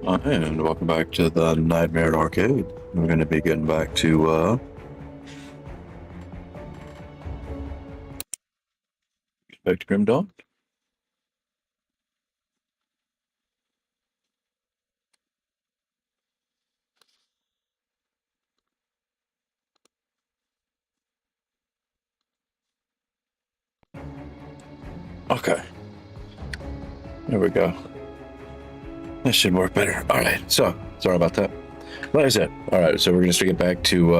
And welcome back to the Nightmare Arcade. We're going to be getting back to Grim Dawn. Okay, there we go. This should work better. All right, so sorry about that. Like I said, all right, so we're going to get back to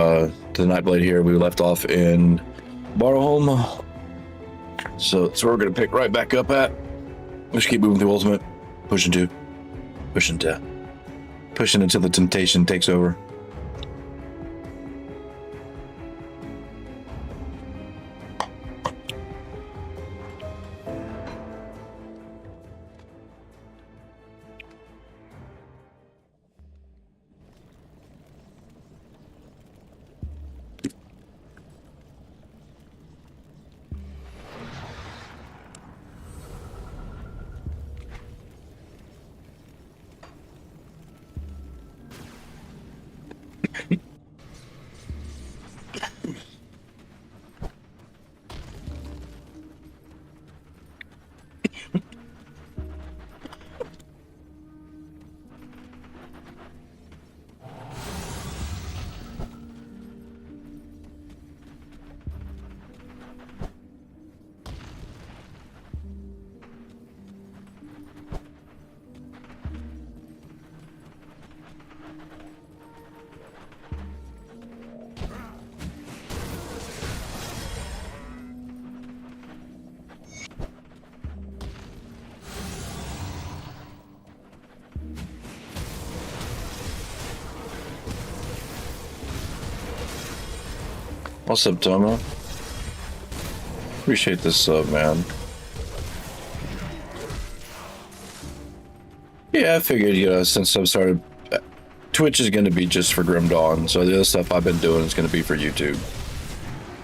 the NightBlade here. We left off in Barrowholm. So that's where we're going to pick right back up at. Let's keep moving through Ultimate. Pushing until the temptation takes over. What's up, Tomo? Appreciate this sub, man. Yeah, I figured, since I've started, Twitch is going to be just for Grim Dawn, so the other stuff I've been doing is going to be for YouTube.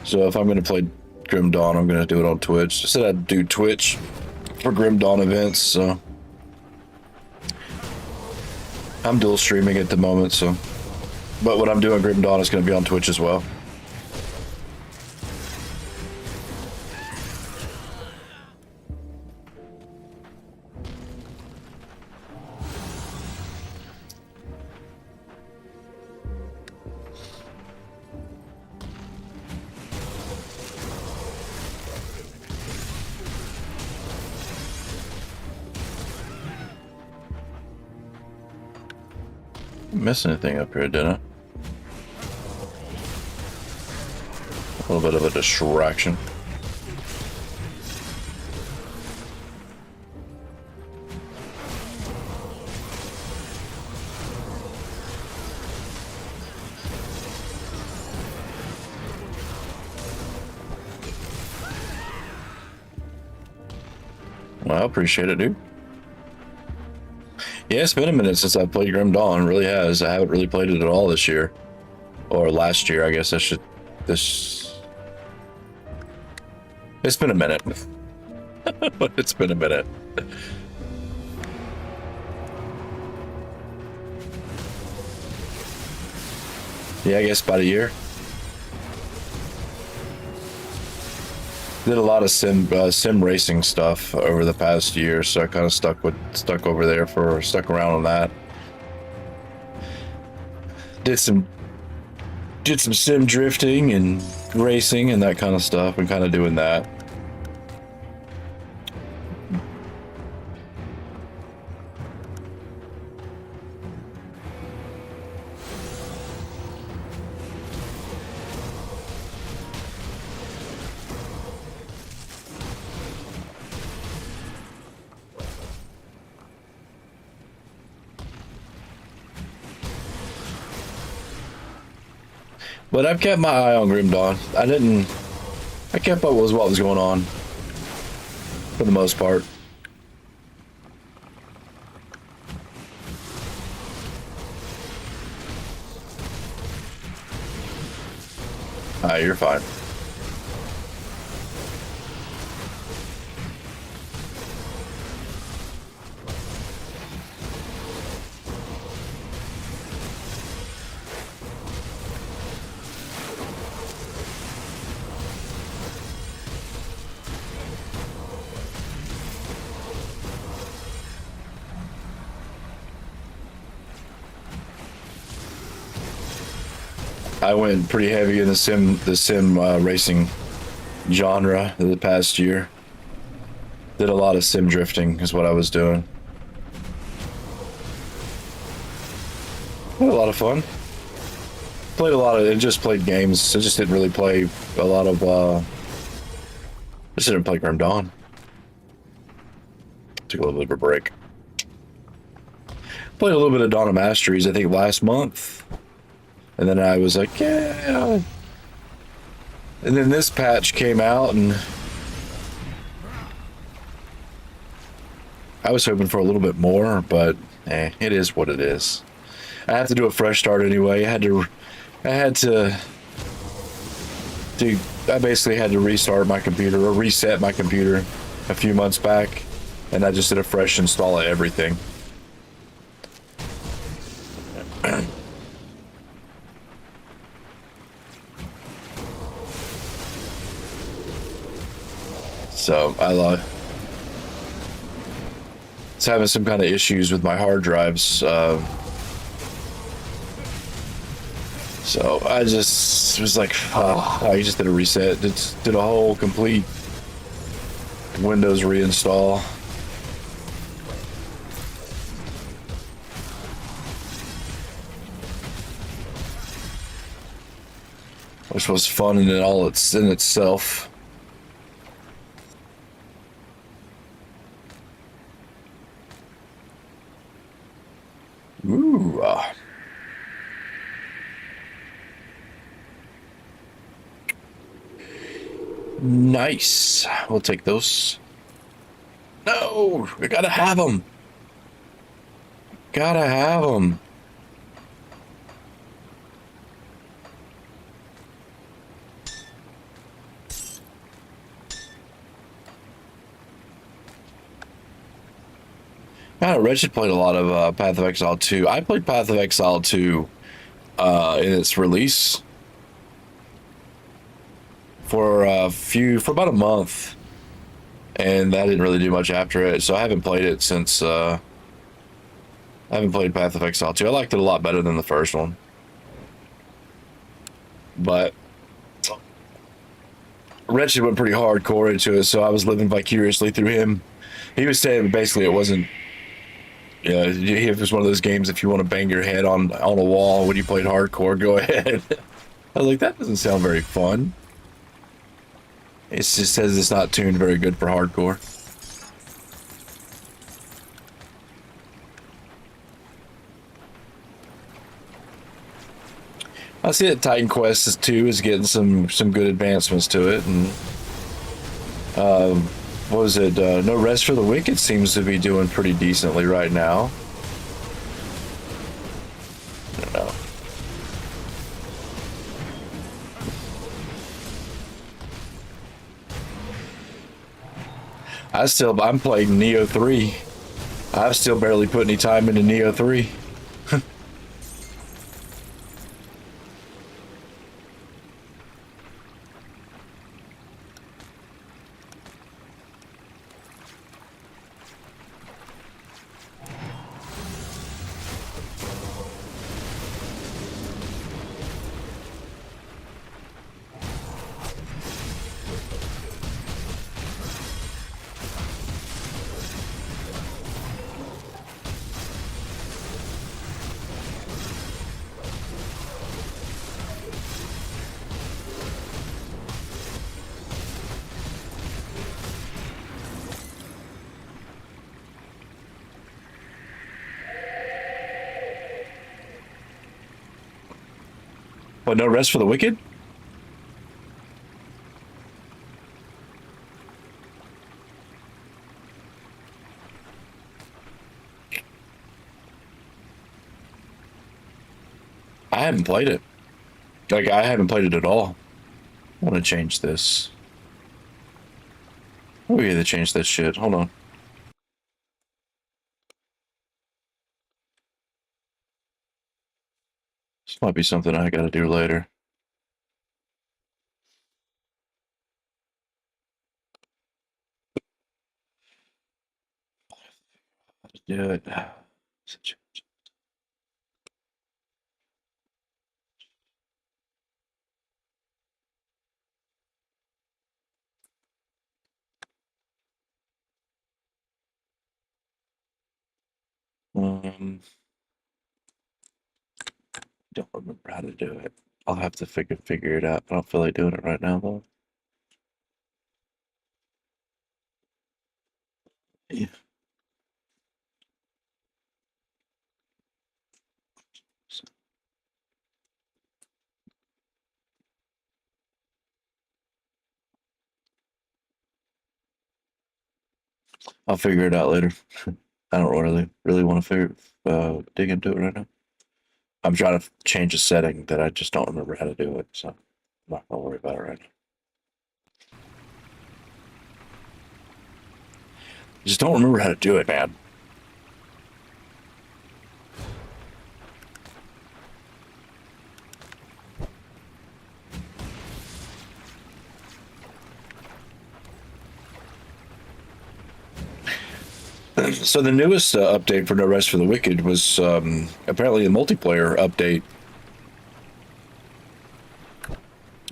So if I'm going to play Grim Dawn, I'm going to do it on Twitch. I said I'd do Twitch for Grim Dawn events, so I'm dual streaming at the moment, so. But what I'm doing Grim Dawn is going to be on Twitch as well. Miss anything up here, didn't I? A little bit of a distraction. Well, I appreciate it, dude. Yeah, it's been a minute since I played Grim Dawn. It really has. I haven't really played it at all this year. Or last year, I guess I should. It's been a minute. It's been a minute. Yeah, I guess about a year. Did a lot of sim racing stuff over the past year, so I kind of stuck around on that. Did some sim drifting and racing and that kind of stuff, and kind of doing that. But I've kept my eye on Grim Dawn. I kept up with what was going on, for the most part. You're fine. I went pretty heavy in the sim racing genre the past year. Did a lot of sim drifting is what I was doing. Had a lot of fun. Played a lot of and just played games. I just didn't really play a lot of just didn't play Grim Dawn. Took a little bit of a break. Played a little bit of Dawn of Masteries, I think last month. And then I was like, yeah. And then this patch came out and I was hoping for a little bit more, but it is what it is. I have to do a fresh start anyway. I had to do, I basically had to restart my computer or reset my computer a few months back, and I just did a fresh install of everything. So I was having some kind of issues with my hard drives. So I just was like, I just did a reset. Did a whole complete Windows reinstall. Which was fun in itself. Ooh. Nice. We'll take those. No, we gotta have them. Gotta have them. I know Reggie played a lot of Path of Exile 2. I played Path of Exile 2 in its release for about a month, and I didn't really do much after it. So I haven't played it since. I haven't played Path of Exile 2. I liked it a lot better than the first one, but Reggie went pretty hardcore into it, so I was living vicariously through him. He was saying basically it wasn't. Yeah, it was one of those games. If you want to bang your head on a wall when you played hardcore, go ahead. I was like, that doesn't sound very fun. It just says it's not tuned very good for hardcore. I see that Titan Quest 2 is getting some good advancements to it, and what was it? No Rest for the Wicked seems to be doing pretty decently right now. I don't know. I'm playing Neo 3. I've still barely put any time into Neo 3. But No Rest for the Wicked? I haven't played it. Like, I haven't played it at all. I want to change this. Oh, yeah, they changed this shit. Hold on. This might be something I gotta do later. Do it. Don't remember how to do it. I'll have to figure it out. I don't feel like doing it right now though. Yeah. I'll figure it out later. I don't really want to dig into it right now. I'm trying to change a setting that I just don't remember how to do it, so I'm not gonna worry about it right now. Just don't remember how to do it, man. So the newest update for No Rest for the Wicked was apparently a multiplayer update.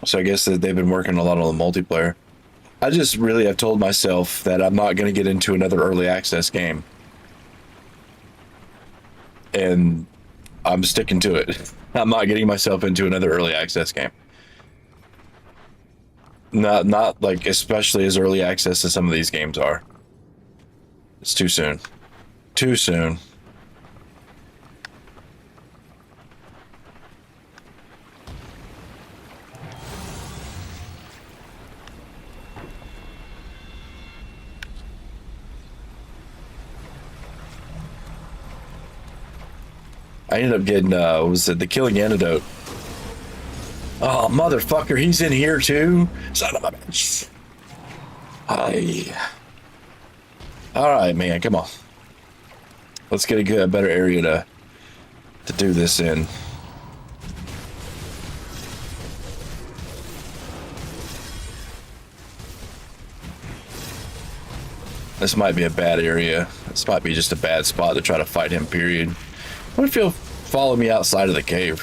So I guess that they've been working a lot on the multiplayer. I just really have told myself that I'm not going to get into another early access game. And I'm sticking to it. I'm not getting myself into another early access game. Not like especially as early access as some of these games are. It's too soon. Too soon. I ended up getting, was it the Killing Antidote? Oh, motherfucker, he's in here too? Son of a bitch. All right, man, come on. Let's get a better area to do this in. This might be a bad area. This might be just a bad spot to try to fight him, period. What if he'll follow me outside of the cave?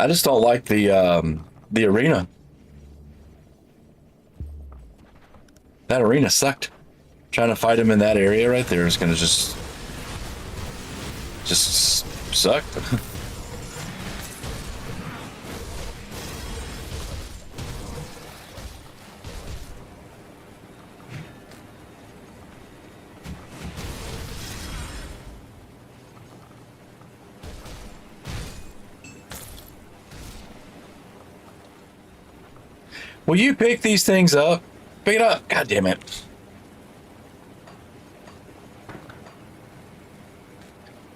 I just don't like the arena. That arena sucked. Trying to fight him in that area right there is gonna just suck. Will you pick these things up? Pick it up. God damn it.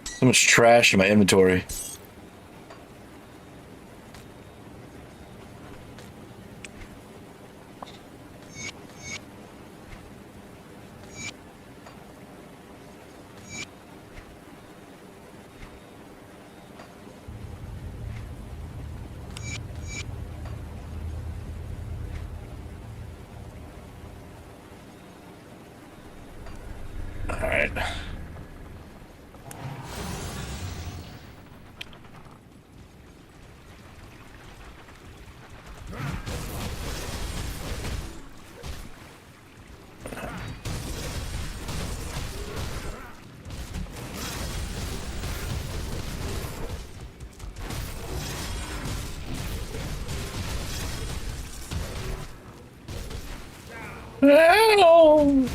So much trash in my inventory. All right. Ow!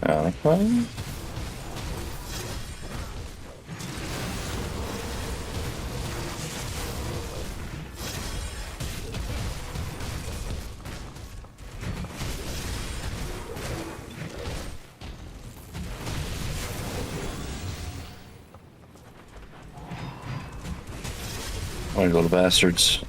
Okay. Oh, you little bastards.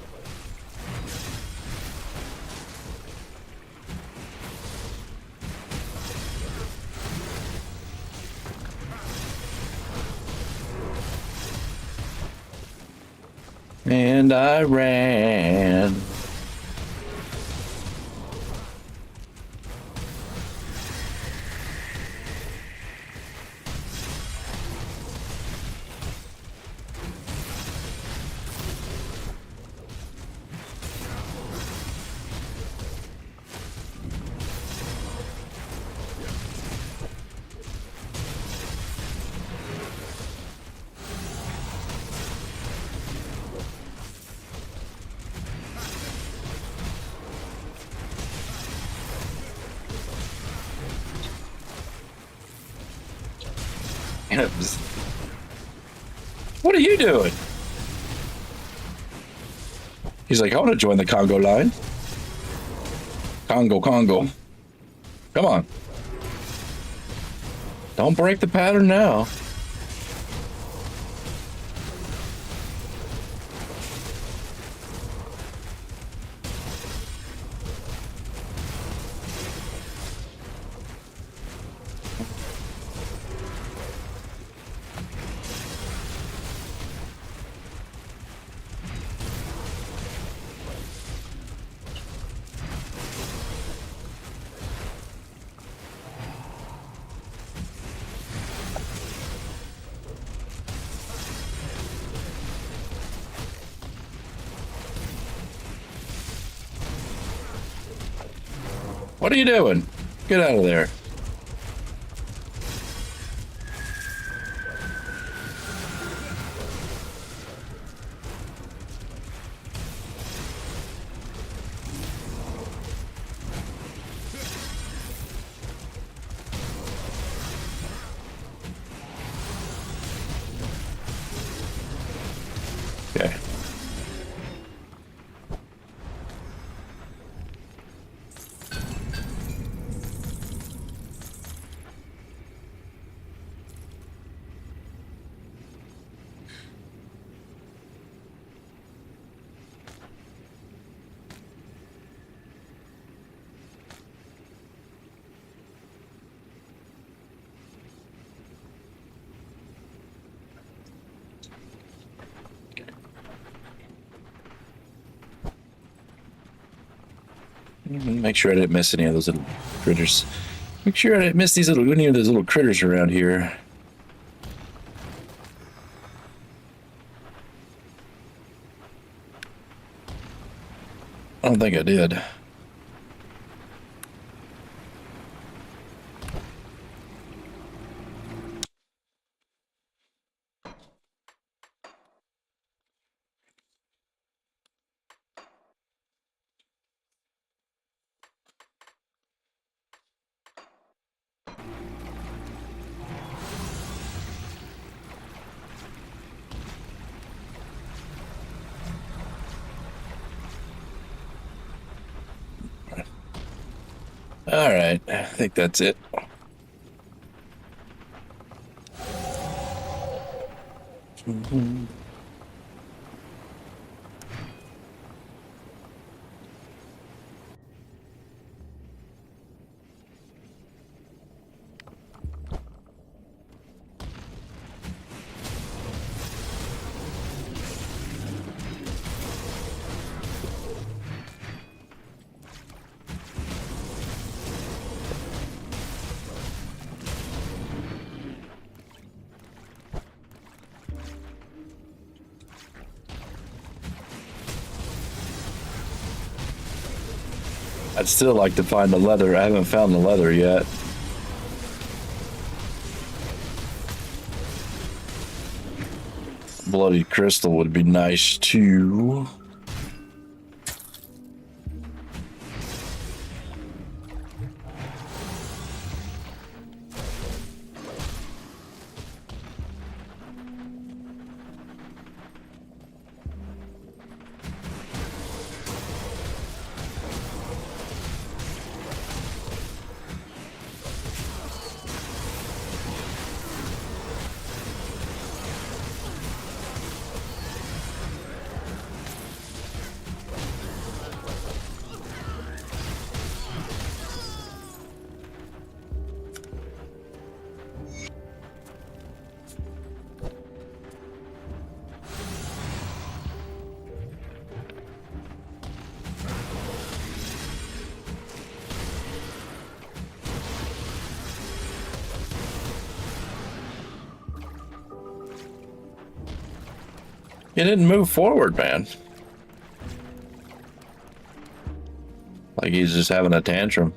And I ran. What are you doing? He's like, I want to join the Congo line. Congo. Come on. Don't break the pattern now. What are you doing? Get out of there. Okay. Make sure I didn't miss any of those little critters. Make sure I didn't miss any of those little critters around here. I don't think I did. All right, I think that's it. I'd still like to find the leather. I haven't found the leather yet. Bloody crystal would be nice too. You didn't move forward, man. Like he's just having a tantrum.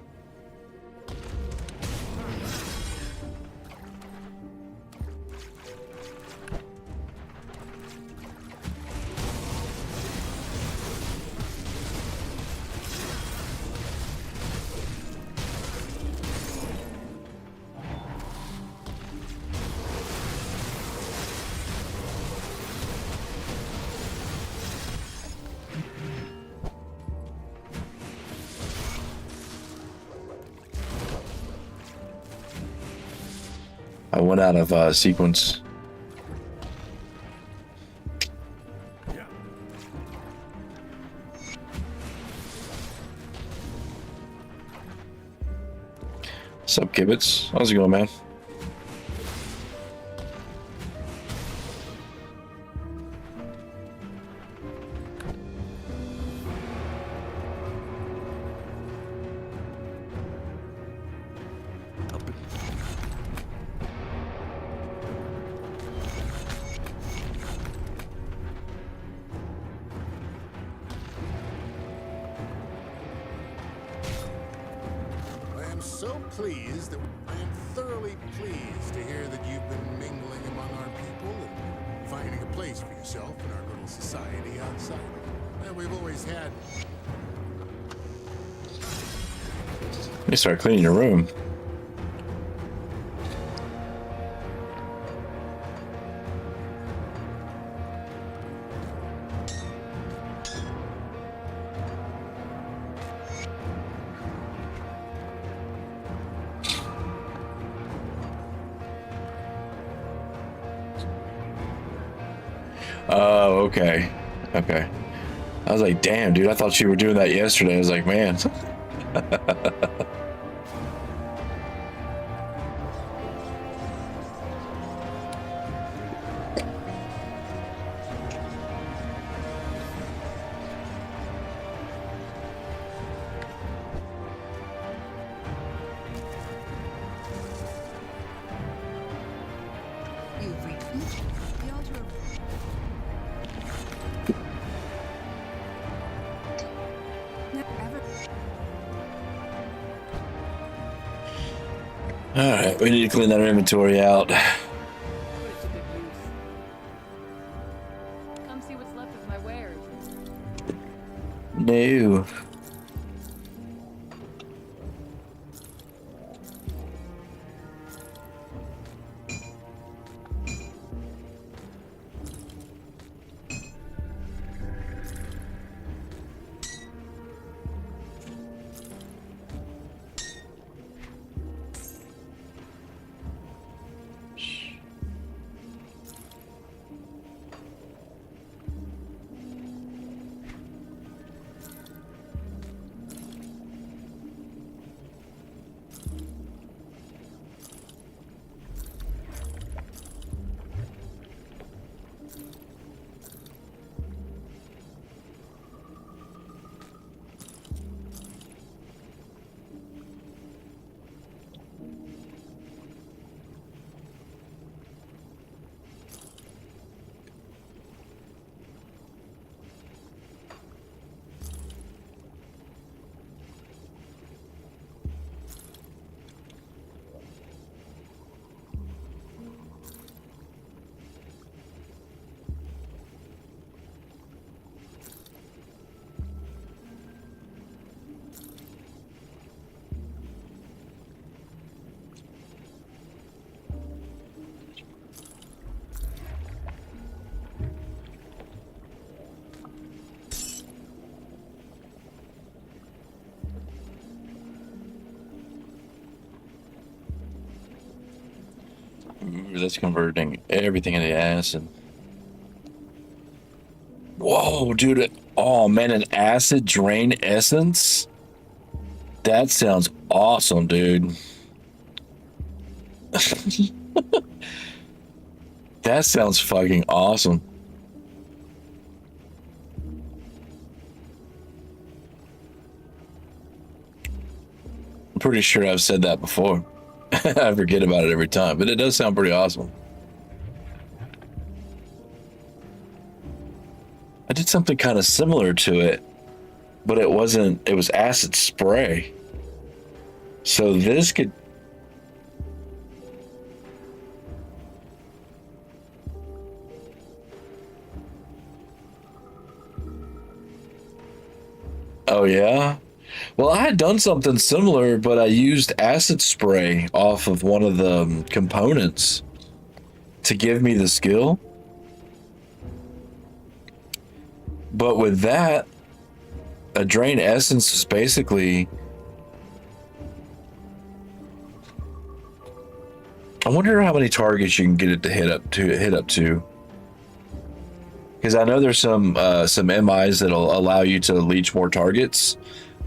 I went out of sequence. Sup, Kibbits? How's it going, man? So pleased that I am thoroughly pleased to hear that you've been mingling among our people and finding a place for yourself in our little society outside. And we've always had. You start cleaning your room. Oh, okay. Okay. I was like, damn, dude, I thought you were doing that yesterday. I was like, man. You've reached the altar of... All right, we need to clean that inventory out. Put it to good use. Come see what's left of my wares. No. Ooh, that's converting everything into acid. Whoa, dude. Oh, man, an acid drain essence? That sounds awesome, dude. That sounds fucking awesome. I'm pretty sure I've said that before. I forget about it every time, but it does sound pretty awesome. did something kind of similar to it, but it wasn't, it was acid spray. So this could... Oh, yeah? Well, I had done something similar, but I used acid spray off of one of the components to give me the skill. But with that, a drain essence is basically... I wonder how many targets you can get it to hit up to. Because I know there's some MIs that'll allow you to leech more targets,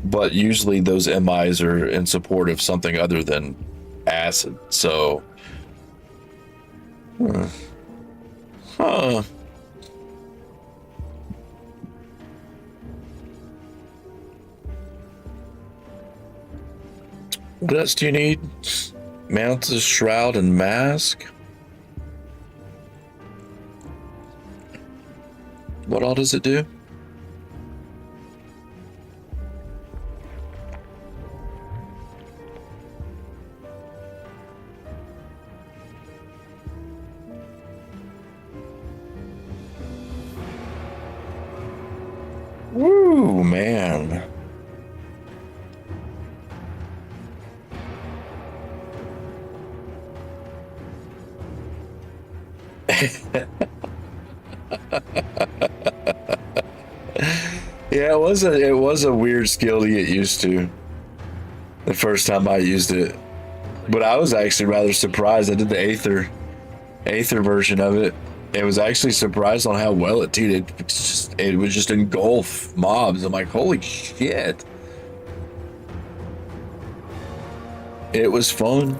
but usually those MIs are in support of something other than acid. So, huh. What else do you need? Mantis, shroud, and mask. What all does it do? Woo, man. Yeah, it was a weird skill to get used to the first time I used it. But I was actually rather surprised. I did the Aether version of it. It was actually surprised on how well it did. It would just engulf mobs. I'm like, holy shit. It was fun.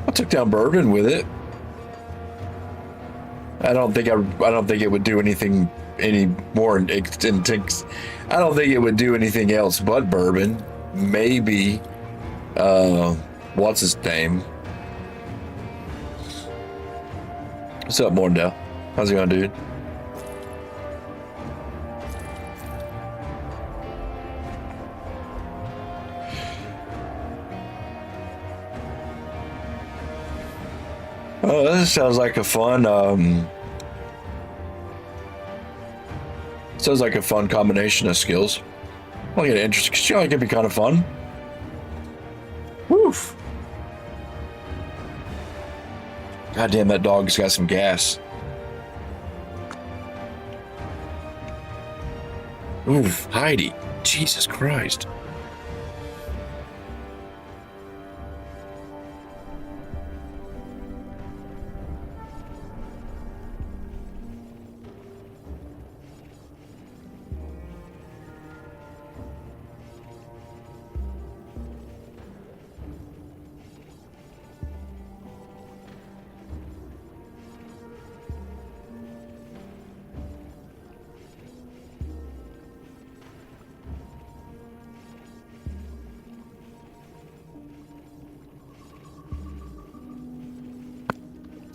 I took down Bourbon with it. I don't think it would do anything any more intense. I don't think it would do anything else but Bourbon. Maybe what's his name? What's up, Morndale? How's it going, dude? Oh, this sounds like a fun sounds like a fun combination of skills. I'll get interested because it could be kind of fun. Woof. God damn, that dog's got some gas. Oof, Heidi. Jesus Christ.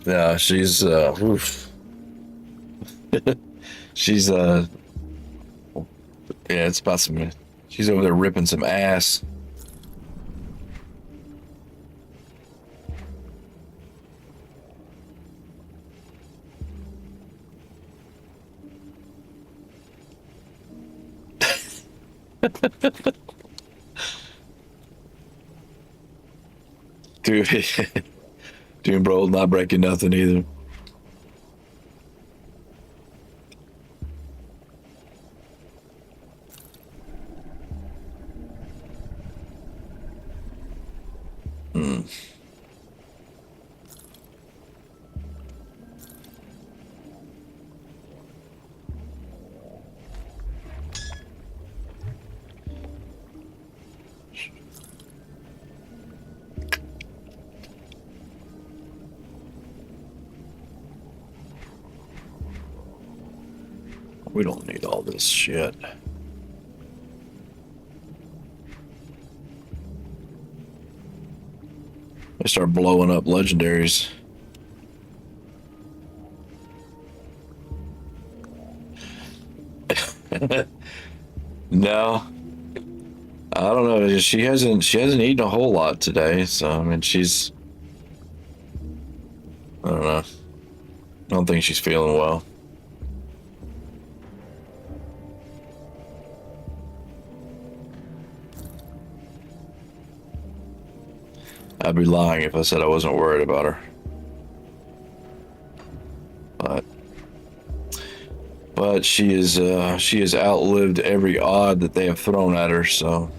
Yeah, she's oof. She's yeah, it's about some, she's over there ripping some ass. Dude. Dude, bro, not breaking nothing either. Hmm. We don't need all this shit. They start blowing up legendaries. No, I don't know. She hasn't eaten a whole lot today, so I mean I don't know. I don't think she's feeling well. I'd be lying if I said I wasn't worried about her. But she has outlived every odd that they have thrown at her, so.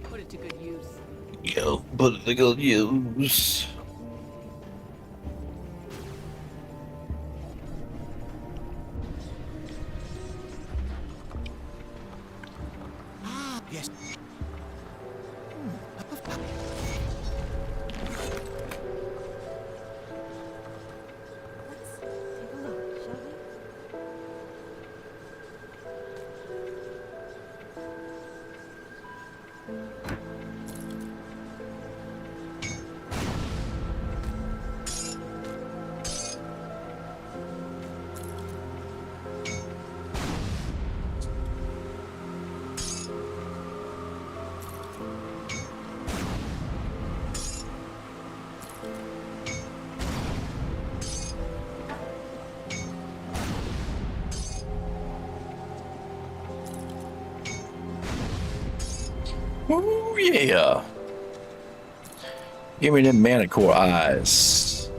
Put it to good use. Yeah, put it to good use. Yes. Let's take a look, shall we? Oh yeah. Give me them manicore eyes.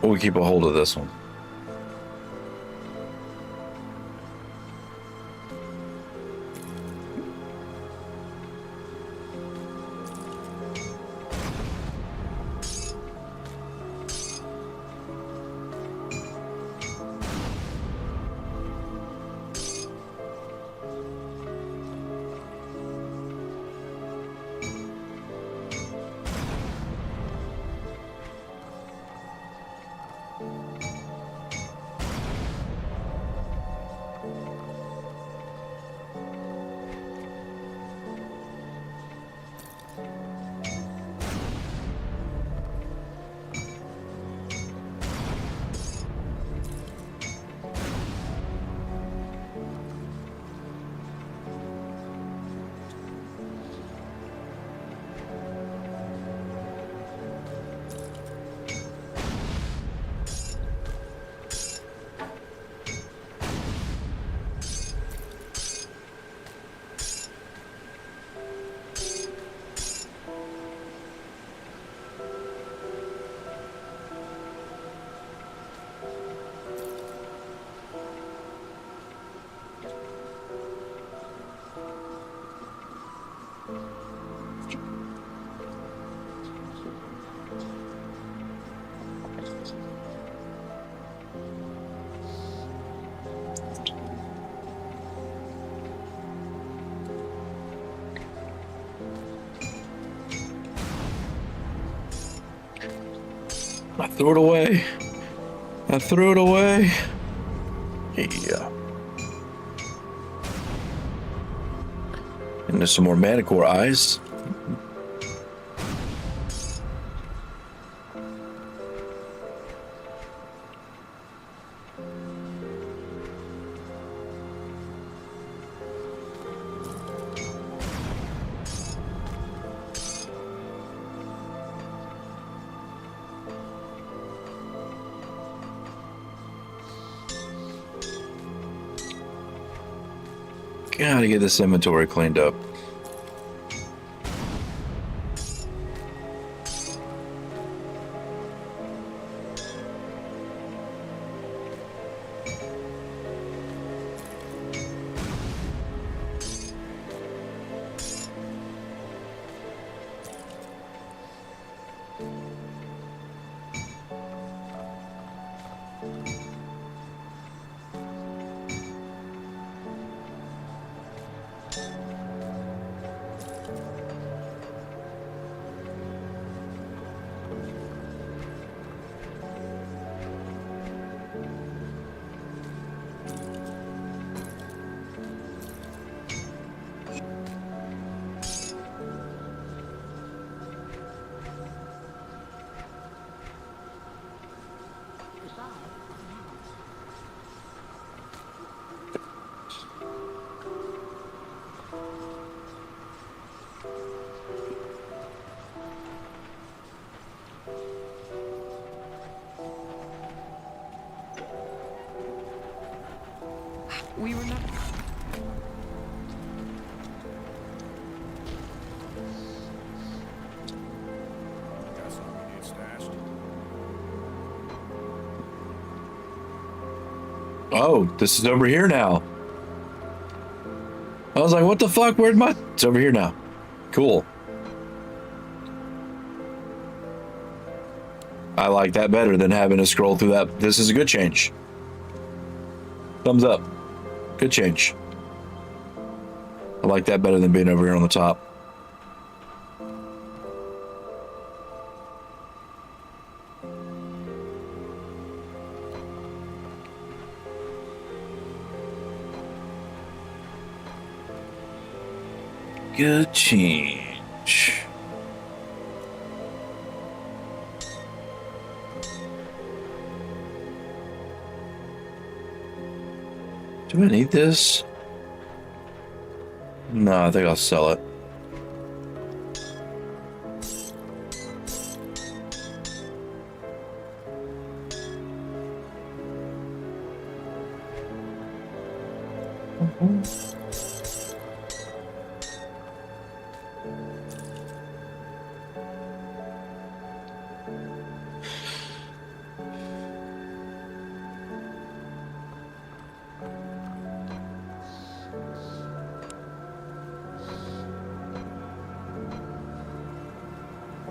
We'll keep a hold of this one. I threw it away. I threw it away. Yeah. And there's some more manicore eyes. Gotta get this inventory cleaned up. We were not. Got something you need stashed? Oh, this is over here now. I was like, what the fuck? Where'd my... It's over here now. Cool. I like that better than having to scroll through that. This is a good change. Thumbs up. Good change. I like that better than being over here on the top. Good change. Do I need this? No, I think I'll sell it.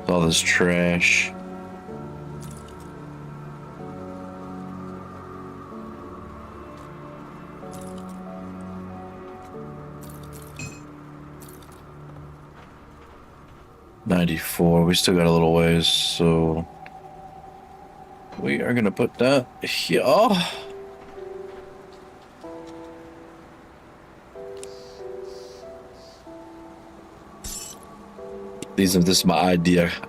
All this trash. $94. We still got a little ways, so we are gonna put that here. Oh. This is my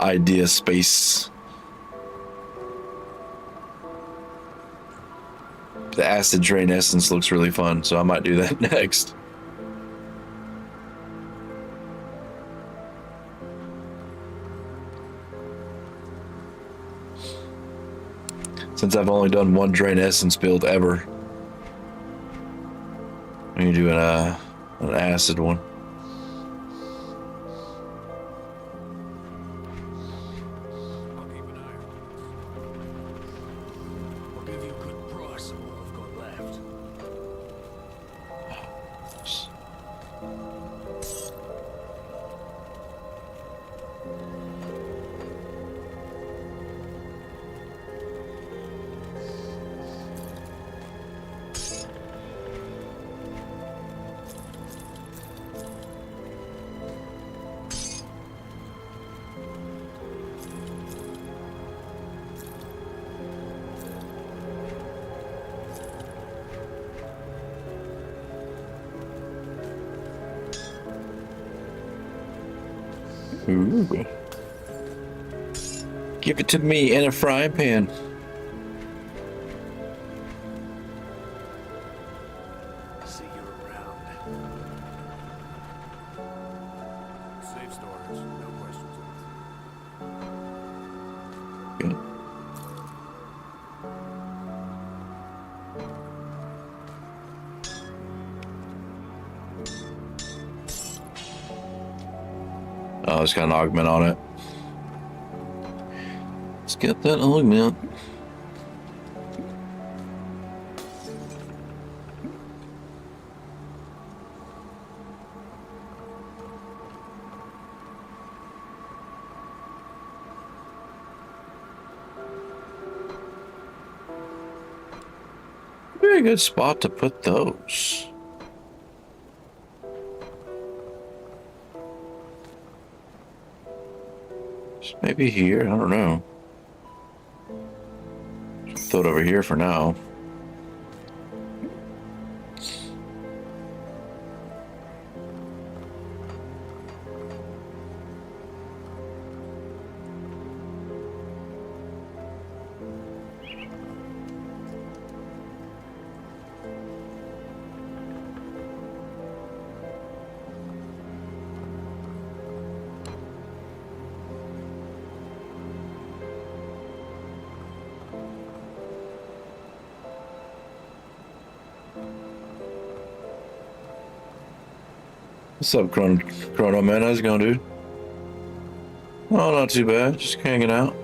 idea space. The acid drain essence looks really fun, so I might do that next. Since I've only done one drain essence build ever, I'm gonna do an acid one. I'll keep an eye on this. I'll give you a good price of what I've got left. Ooh. Give it to me in a frying pan. See you around. Safe storage, no questions asked. Good. Oh, it's got an augment on it. Let's get that augment. Very good spot to put those. Maybe here, I don't know. Throw it over here for now. What's up, Chrono man? How's it going, dude? Oh, not too bad. Just hanging out.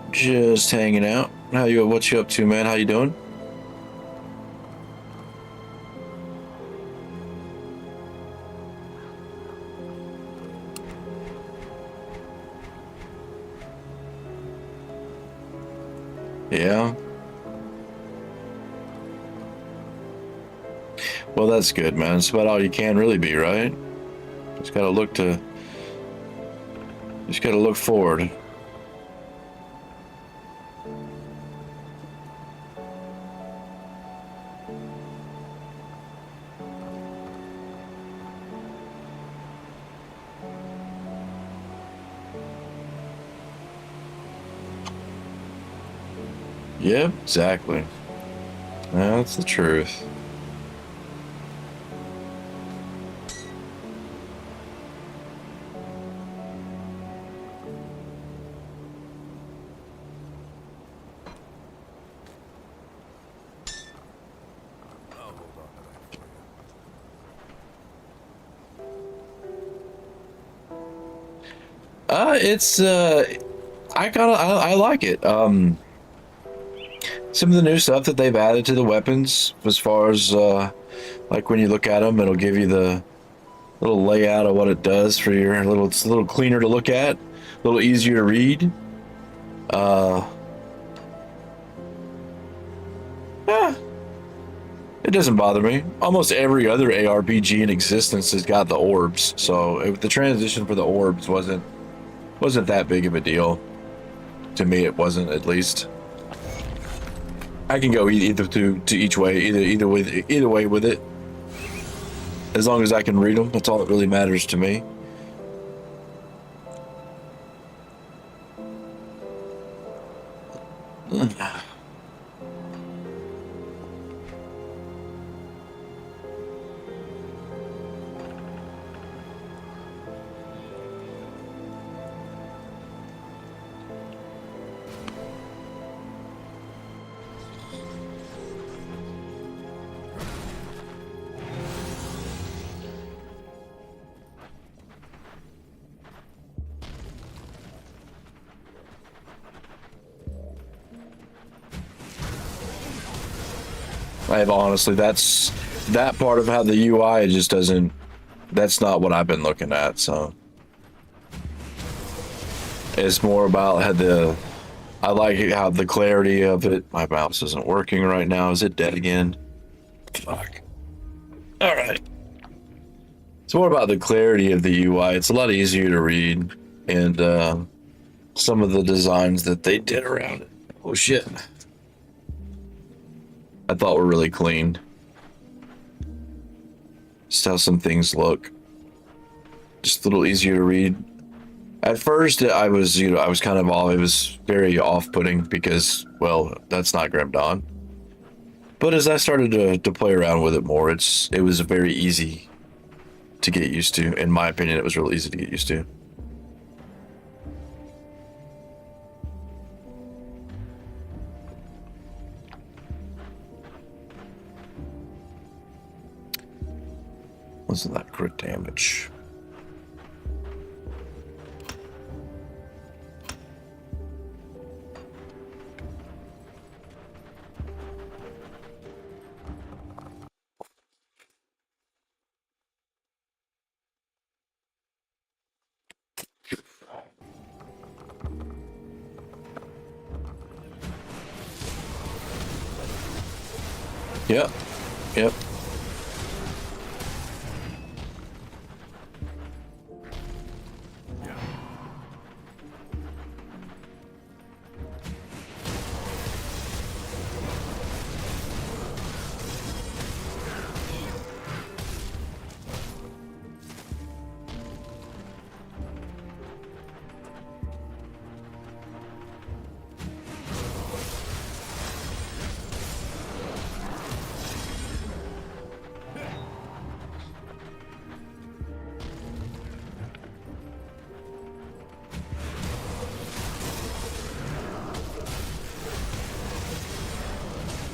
Just hanging out. What you up to, man? How you doing? Yeah. Well, that's good, man. It's about all you can really be, right? Just gotta look forward. Yep, exactly. That's the truth. It's I like it. Some of the new stuff that they've added to the weapons, as far as like when you look at them, it'll give you the little layout of what it does for your little. It's a little cleaner to look at, a little easier to read. Yeah, it doesn't bother me. Almost every other ARPG in existence has got the orbs, so the transition for the orbs wasn't that big of a deal. To me, it wasn't, at least. I can go either to each way, either way with it. As long as I can read them, that's all that really matters to me. Honestly, that part of how the UI just doesn't. That's not what I've been looking at. So it's more about how I like how the clarity of it. My mouse isn't working right now. Is it dead again? Fuck. All right. It's more about the clarity of the UI. It's a lot easier to read, and some of the designs that they did around it. Oh shit. I thought were really clean. Just how some things look. Just a little easier to read. At first, I was kind of off. It was very off-putting because, well, that's not Grim Dawn. But as I started to play around with it more, it was very easy to get used to. In my opinion, it was real easy to get used to. Wasn't that crit damage? Yep. Yep.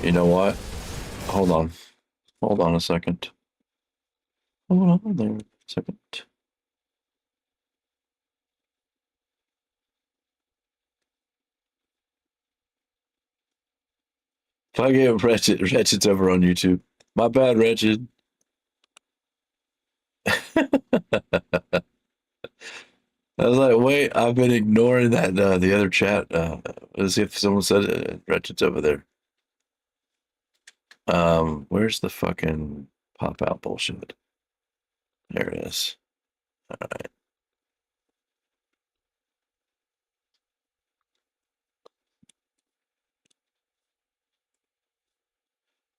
You know what? Hold on. Hold on a second. Hold on there a second. If I get Wretched's over on YouTube. My bad, Wretched. I was like, wait, I've been ignoring that the other chat as if someone said Wretched's over there. Where's the fucking pop out bullshit? There it is. All right.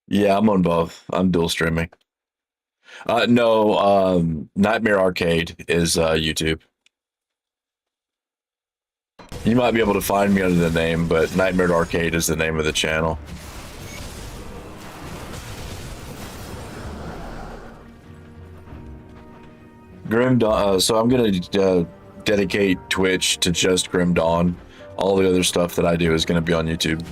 Yeah, I'm on both. I'm dual streaming. No, Nightmare Arcade is YouTube. You might be able to find me under the name, but Nightmare Arcade is the name of the channel. Grim Dawn. So I'm gonna dedicate Twitch to just Grim Dawn. All the other stuff that I do is gonna be on YouTube.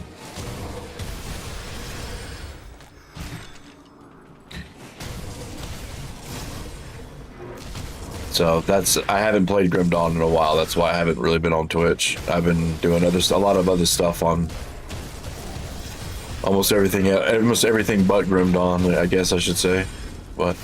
So that's, I haven't played Grim Dawn in a while. That's why I haven't really been on Twitch. I've been doing a lot of other stuff on almost everything but Grim Dawn, I guess I should say. But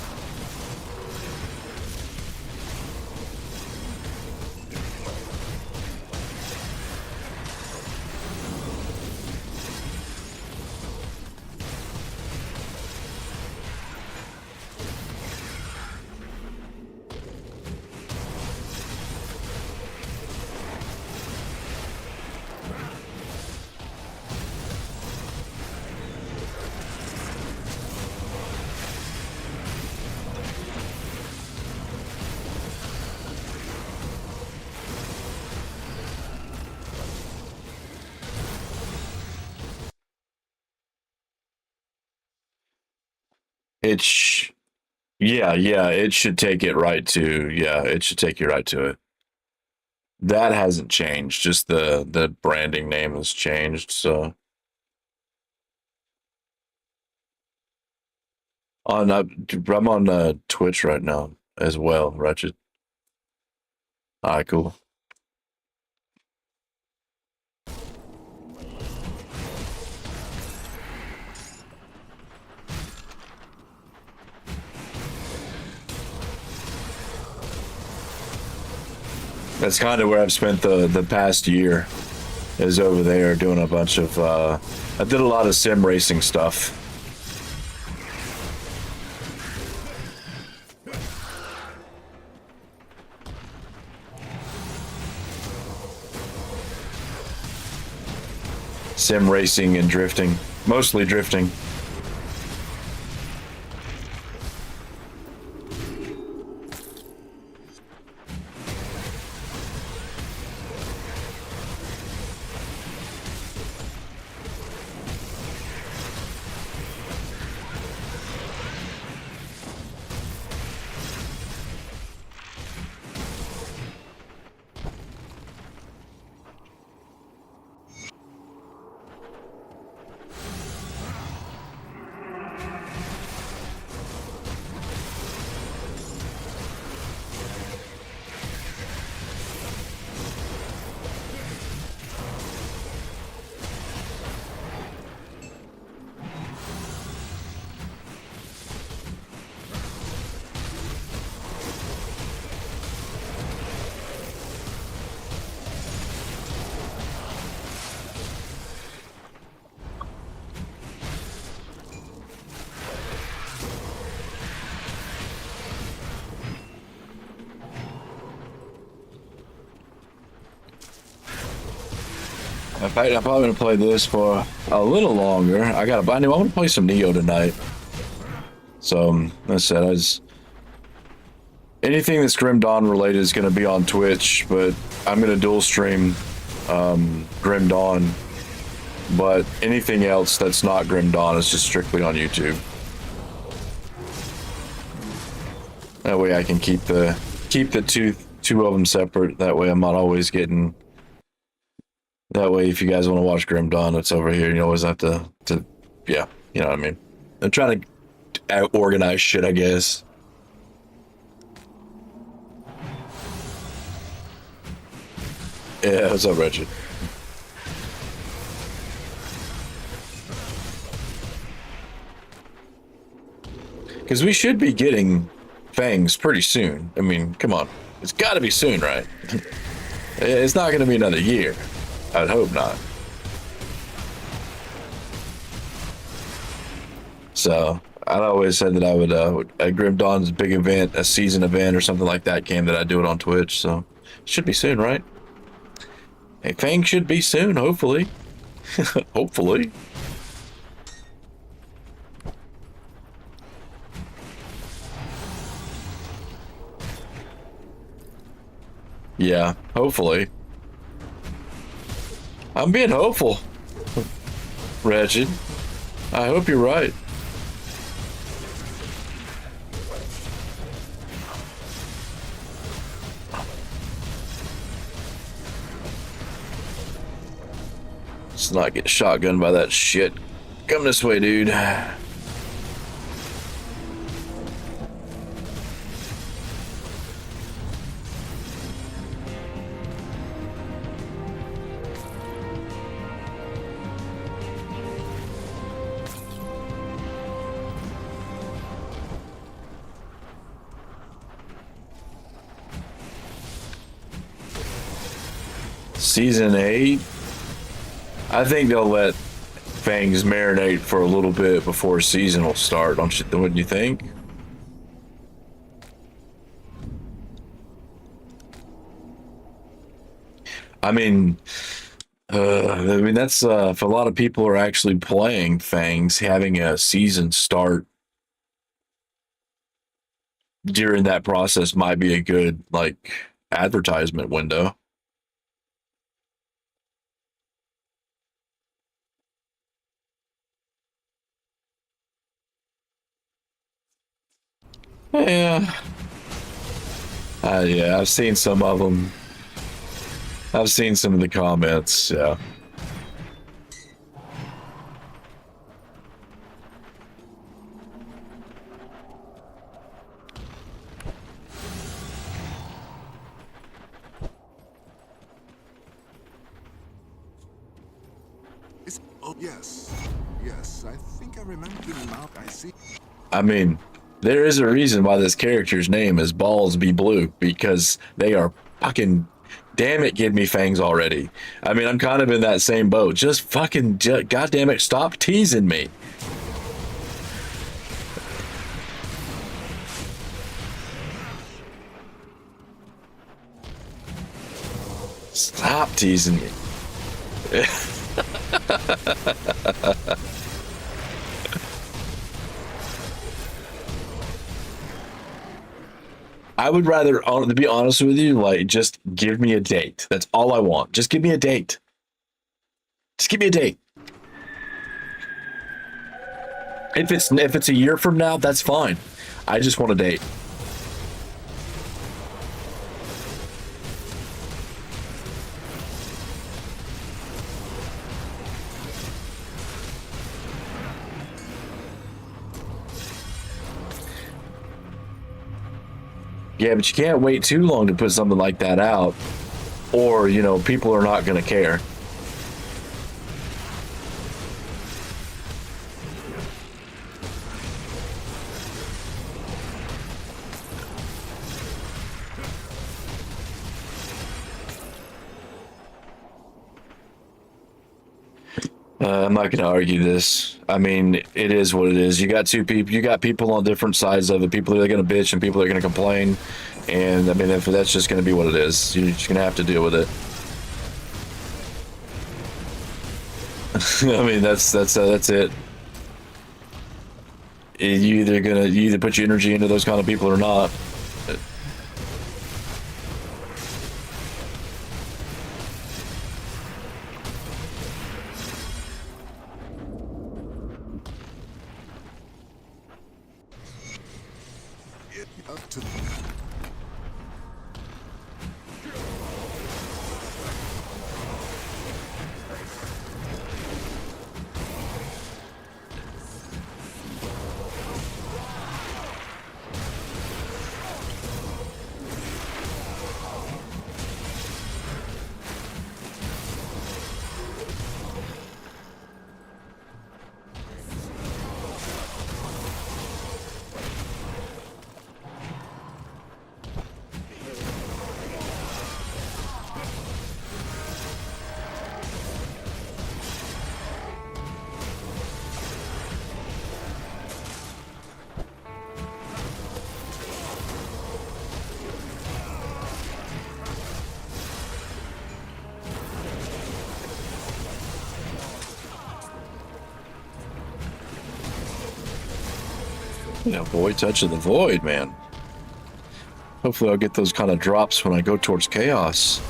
yeah, it should take it right to, it should take you right to it. That hasn't changed, just the branding name has changed, so. I'm on Twitch right now as well, Wretched. Alright, cool. That's kind of where I've spent the past year, is over there doing a bunch of, I did a lot of sim racing stuff. Sim racing and drifting, mostly drifting. In fact, I'm probably gonna play this for a little longer. I want to play some Neo tonight. So, as I said, anything that's Grim Dawn related is gonna be on Twitch, but I'm gonna dual stream Grim Dawn. But anything else that's not Grim Dawn is just strictly on YouTube. That way I can keep the two of them separate. That way I'm not always getting. That way, if you guys want to watch Grim Dawn, it's over here. You always have to, yeah, you know what I mean. I'm trying to organized shit, I guess. Yeah, what's up, Richard? Because we should be getting fangs pretty soon. I mean, come on. It's got to be soon, right? It's not going to be another year. I'd hope not. So, I'd always said that I would, at Grim Dawn's big event, a season event or something like that came, that I'd do it on Twitch. So, it should be soon, right? Hey, Fang should be soon, hopefully. Hopefully. Yeah, hopefully. I'm being hopeful, Reggie. I hope you're right. Let's not get shotgunned by that shit. Come this way, dude. Season 8? I think they'll let Fangs marinate for a little bit before season will start. Wouldn't you think? I mean, that's if a lot of people are actually playing Fangs, having a season start during that process might be a good, like, advertisement window. Yeah. Yeah, I've seen some of them. I've seen some of the comments, yeah. Oh, yes. Yes, I think I remember the mouth. I see. I mean, there is a reason why this character's name is Balls Be Blue, because they are fucking, damn it, give me fangs already. I mean, I'm kind of in that same boat. Just fucking, goddamn it, stop teasing me. Stop teasing me. I would rather, to be honest with you, like, just give me a date. That's all I want. Just give me a date. Just give me a date. If it's a year from now, that's fine. I just want a date. Yeah, but you can't wait too long to put something like that out, or, you know, people are not going to care. I'm not going to argue this. I mean, it is what it is. You got two people. You got people on different sides of it. People that are going to bitch and people that are going to complain. And I mean, if that's just going to be what it is, you're just going to have to deal with it. I mean, that's it. You either put your energy into those kind of people or not. Up to Yeah, void touch of the void, man. Hopefully I'll get those kind of drops when I go towards chaos.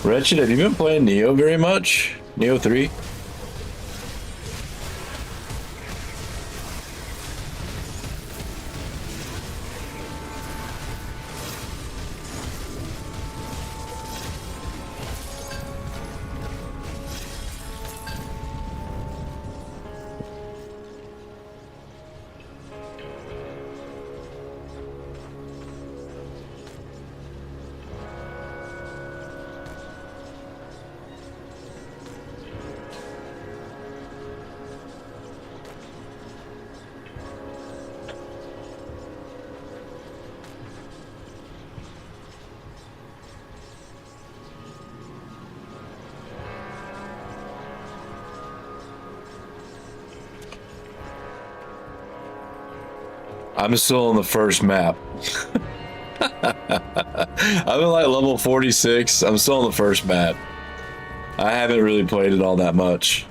Wretched, have you been playing Neo very much? Neo 3? I'm still on the first map. I'm in like level 46. I'm still on the first map. I haven't really played it all that much.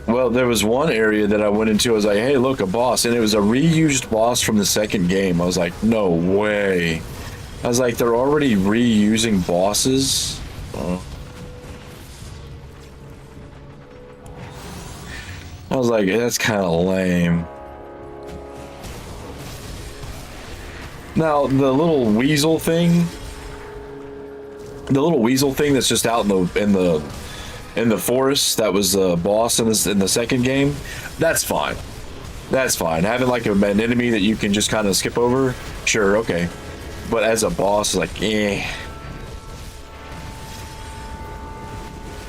Well, there was one area that I went into. I was like, hey, look, a boss. And it was a reused boss from the second game. I was like, no way. I was like, they're already reusing bosses? I was like, that's kind of lame. Now, the little weasel thing that's just out in the forest, that was a boss in the second game, that's fine. That's fine. Having like an enemy that you can just kind of skip over, sure, okay. But as a boss, like, eh.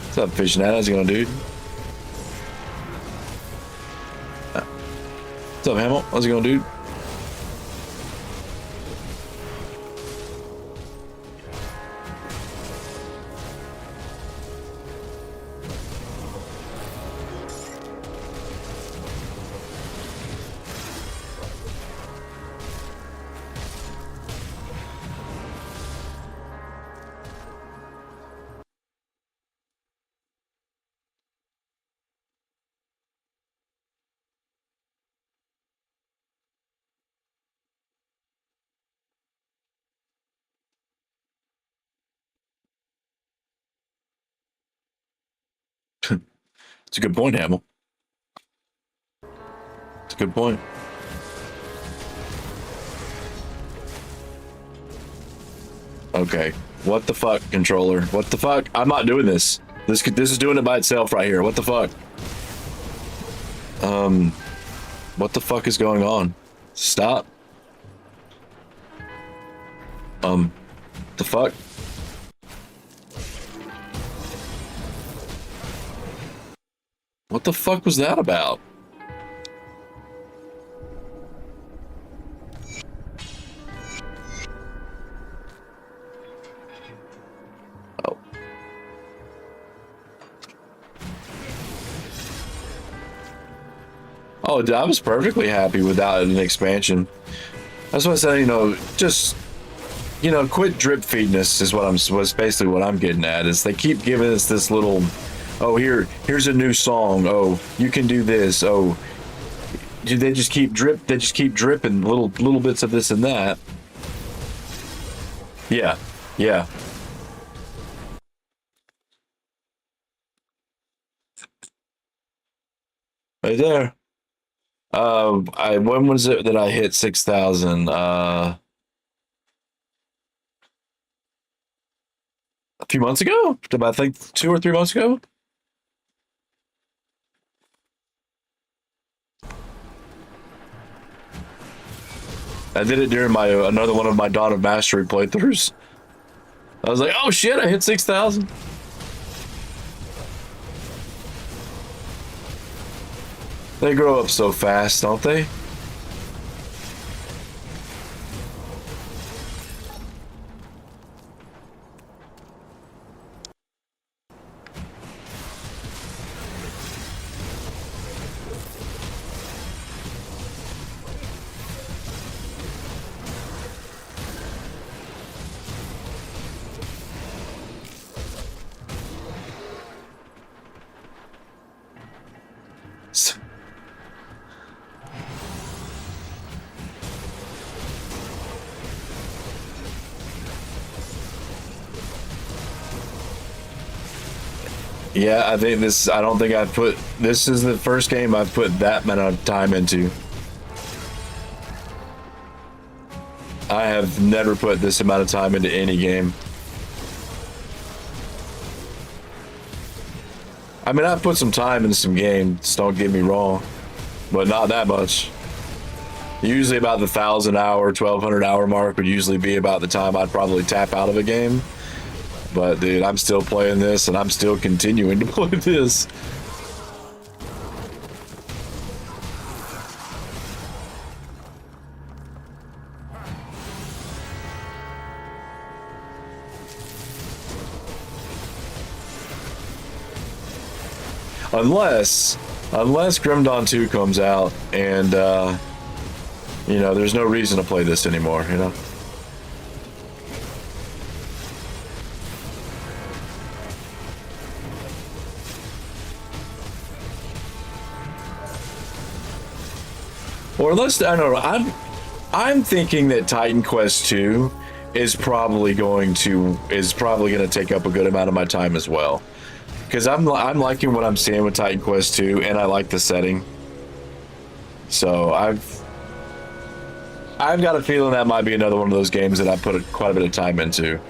What's up, Fishnet? How's it going, dude? What's up, Hamel? How's it going, dude? It's a good point, Hamel. It's a good point. Okay. What the fuck, controller? What the fuck? I'm not doing this. This is doing it by itself right here. What the fuck? What the fuck is going on? Stop. The fuck? What the fuck was that about? Oh. Oh, I was perfectly happy without an expansion. That's what I said, you know, just, you know, quit drip feeding us is was basically what I'm getting at, is they keep giving us this little, oh, here's a new song. Oh, you can do this. Oh, they just keep dripping little bits of this and that. Yeah, yeah. Right there. When was it that I hit 6,000? A few months ago? I think 2 or 3 months ago. I did it during my another one of my Dawn of Mastery playthroughs. I was like, oh shit, I hit 6,000. They grow up so fast, don't they? Yeah, I think this, I don't think I've put, this is the first game I've put that amount of time into. I have never put this amount of time into any game. I mean, I've put some time into some games, don't get me wrong, but not that much. Usually about the 1,000-hour, 1,200-hour mark would usually be about the time I'd probably tap out of a game. But dude, I'm still playing this and I'm still continuing to play this. Unless Grim Dawn 2 comes out and you know, there's no reason to play this anymore, you know. Or unless, I don't know, I'm thinking that Titan Quest 2 is probably going to take up a good amount of my time as well. Because I'm liking what I'm seeing with Titan Quest 2, and I like the setting. So I've got a feeling that might be another one of those games that I put quite a bit of time into.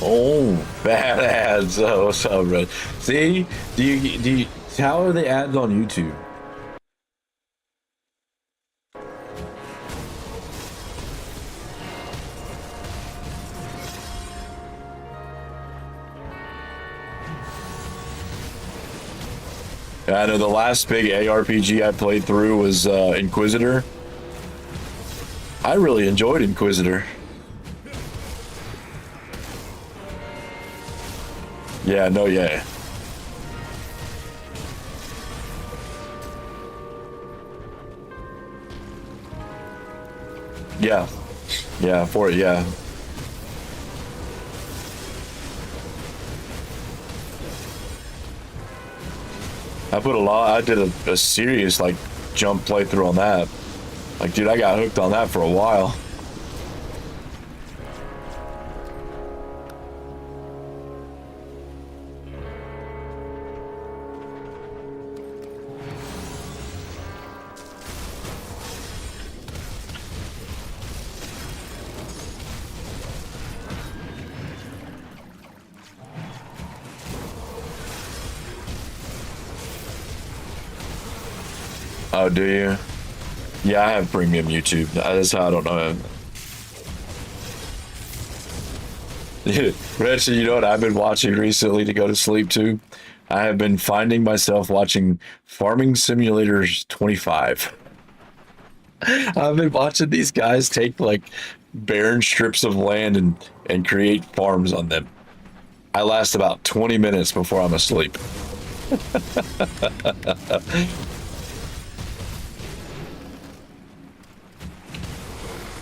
Oh, badass! Oh, so red. See, do you? How are the ads on YouTube? I know the last big ARPG I played through was Inquisitor. I really enjoyed Inquisitor. Yeah, no, yeah. Yeah. Yeah, for it, yeah. I did a serious, like, jump playthrough on that. Like, dude, I got hooked on that for a while. Oh, do you? Yeah, I have premium YouTube. That's how I don't know him. Rich, you know what I've been watching recently to go to sleep too? I have been finding myself watching Farming Simulators 25. I've been watching these guys take like barren strips of land and create farms on them. I last about 20 minutes before I'm asleep.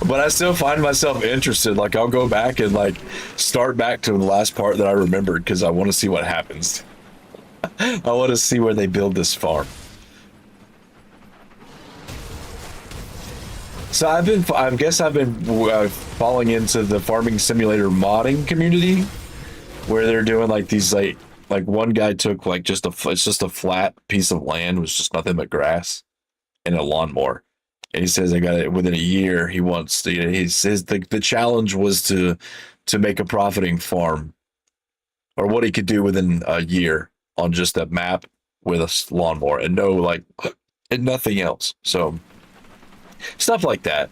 But I still find myself interested. Like, I'll go back and like start back to the last part that I remembered because I want to see what happens. I want to see where they build this farm. So I guess I've been falling into the Farming Simulator modding community, where they're doing like these like one guy took like it's just a flat piece of land with just nothing but grass and a lawnmower, and he says I got it within a year. He wants to. He says the challenge was to make a profiting farm, or what he could do within a year on just that map with a lawnmower and no like and nothing else. So stuff like that.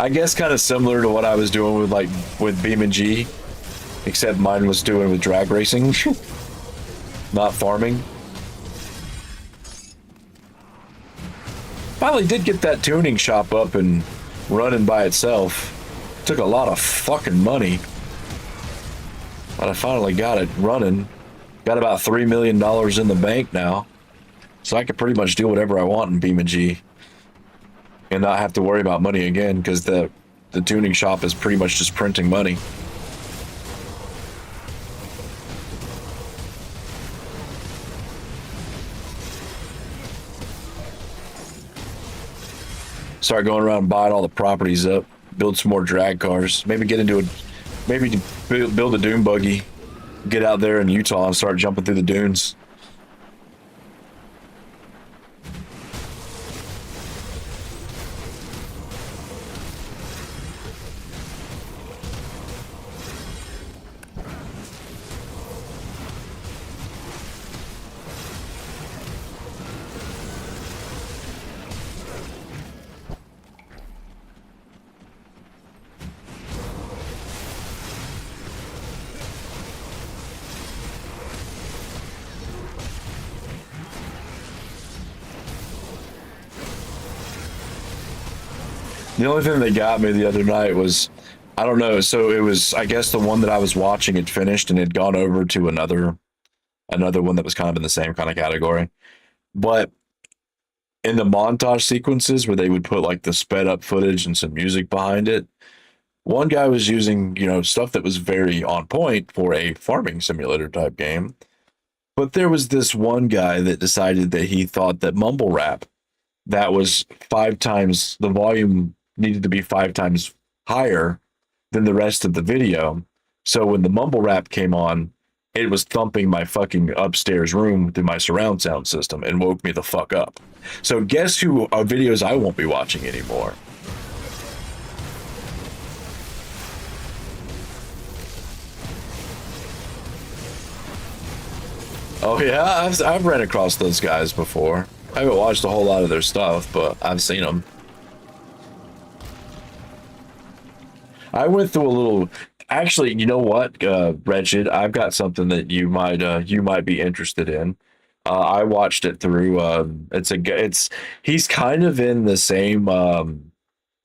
I guess kind of similar to what I was doing with Beam and G, except mine was doing with drag racing, not farming. Finally did get that tuning shop up and running by itself. Took a lot of fucking money, but I finally got it running. Got about $3 million in the bank now, so I could pretty much do whatever I want in Beam and G and not have to worry about money again, because the tuning shop is pretty much just printing money. Start going around and buying all the properties up, build some more drag cars, maybe get into maybe build a dune buggy, get out there in Utah and start jumping through the dunes. The only thing that got me the other night was, I don't know, so it was, I guess the one that I was watching had finished and had gone over to another one that was kind of in the same kind of category. But in the montage sequences where they would put like the sped up footage and some music behind it, one guy was using, stuff that was very on point for a farming simulator type game. But there was this one guy that decided that he thought that mumble rap, that was 5 times, the volume needed to be 5 times higher than the rest of the video. So when the mumble rap came on, it was thumping my fucking upstairs room through my surround sound system and woke me the fuck up. So guess who videos I won't be watching anymore? Oh yeah, I've ran across those guys before. I haven't watched a whole lot of their stuff, but I've seen them. I went through a little. Actually, you know what, Wretched? I've got something that you might be interested in. I watched it through. He's kind of in the same.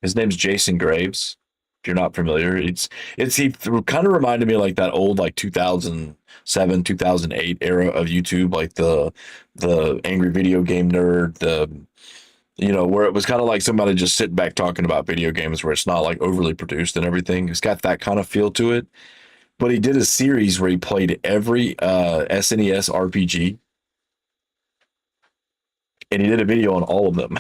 His name's Jason Graves. If you're not familiar, he kind of reminded me of like that old like 2007 2008 era of YouTube, like the angry video game nerd, where it was kind of like somebody just sitting back talking about video games, where it's not like overly produced and everything. It's got that kind of feel to it. But he did a series where he played every SNES RPG, and he did a video on all of them.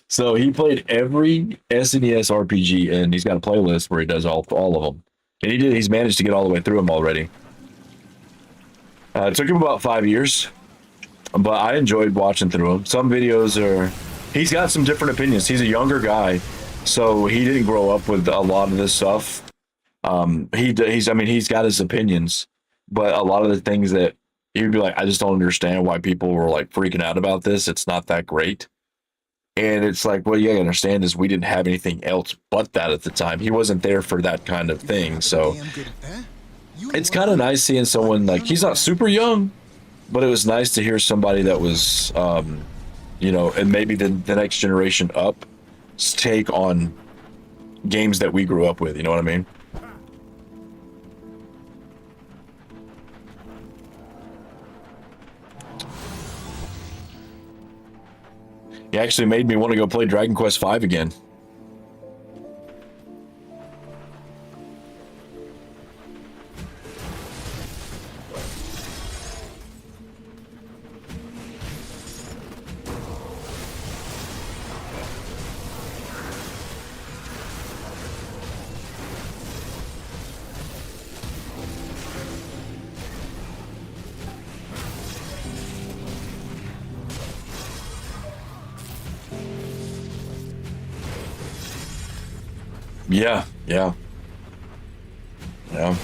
So he played every SNES RPG, and he's got a playlist where he does all of them. And he's managed to get all the way through them already. It took him about 5 years, but I enjoyed watching through them. Some videos he's got some different opinions. He's a younger guy, so he didn't grow up with a lot of this stuff. He's got his opinions, but a lot of the things that he'd be like, I just don't understand why people were like freaking out about this. It's not that great. And it's like, well, you gotta understand is we didn't have anything else but that at the time. He wasn't there for that kind of thing. So it's kind of nice seeing someone like, he's not super young, but it was nice to hear somebody that was, and maybe the next generation up take on games that we grew up with. You know what I mean? He actually made me want to go play Dragon Quest V again. Yeah, yeah. Yeah.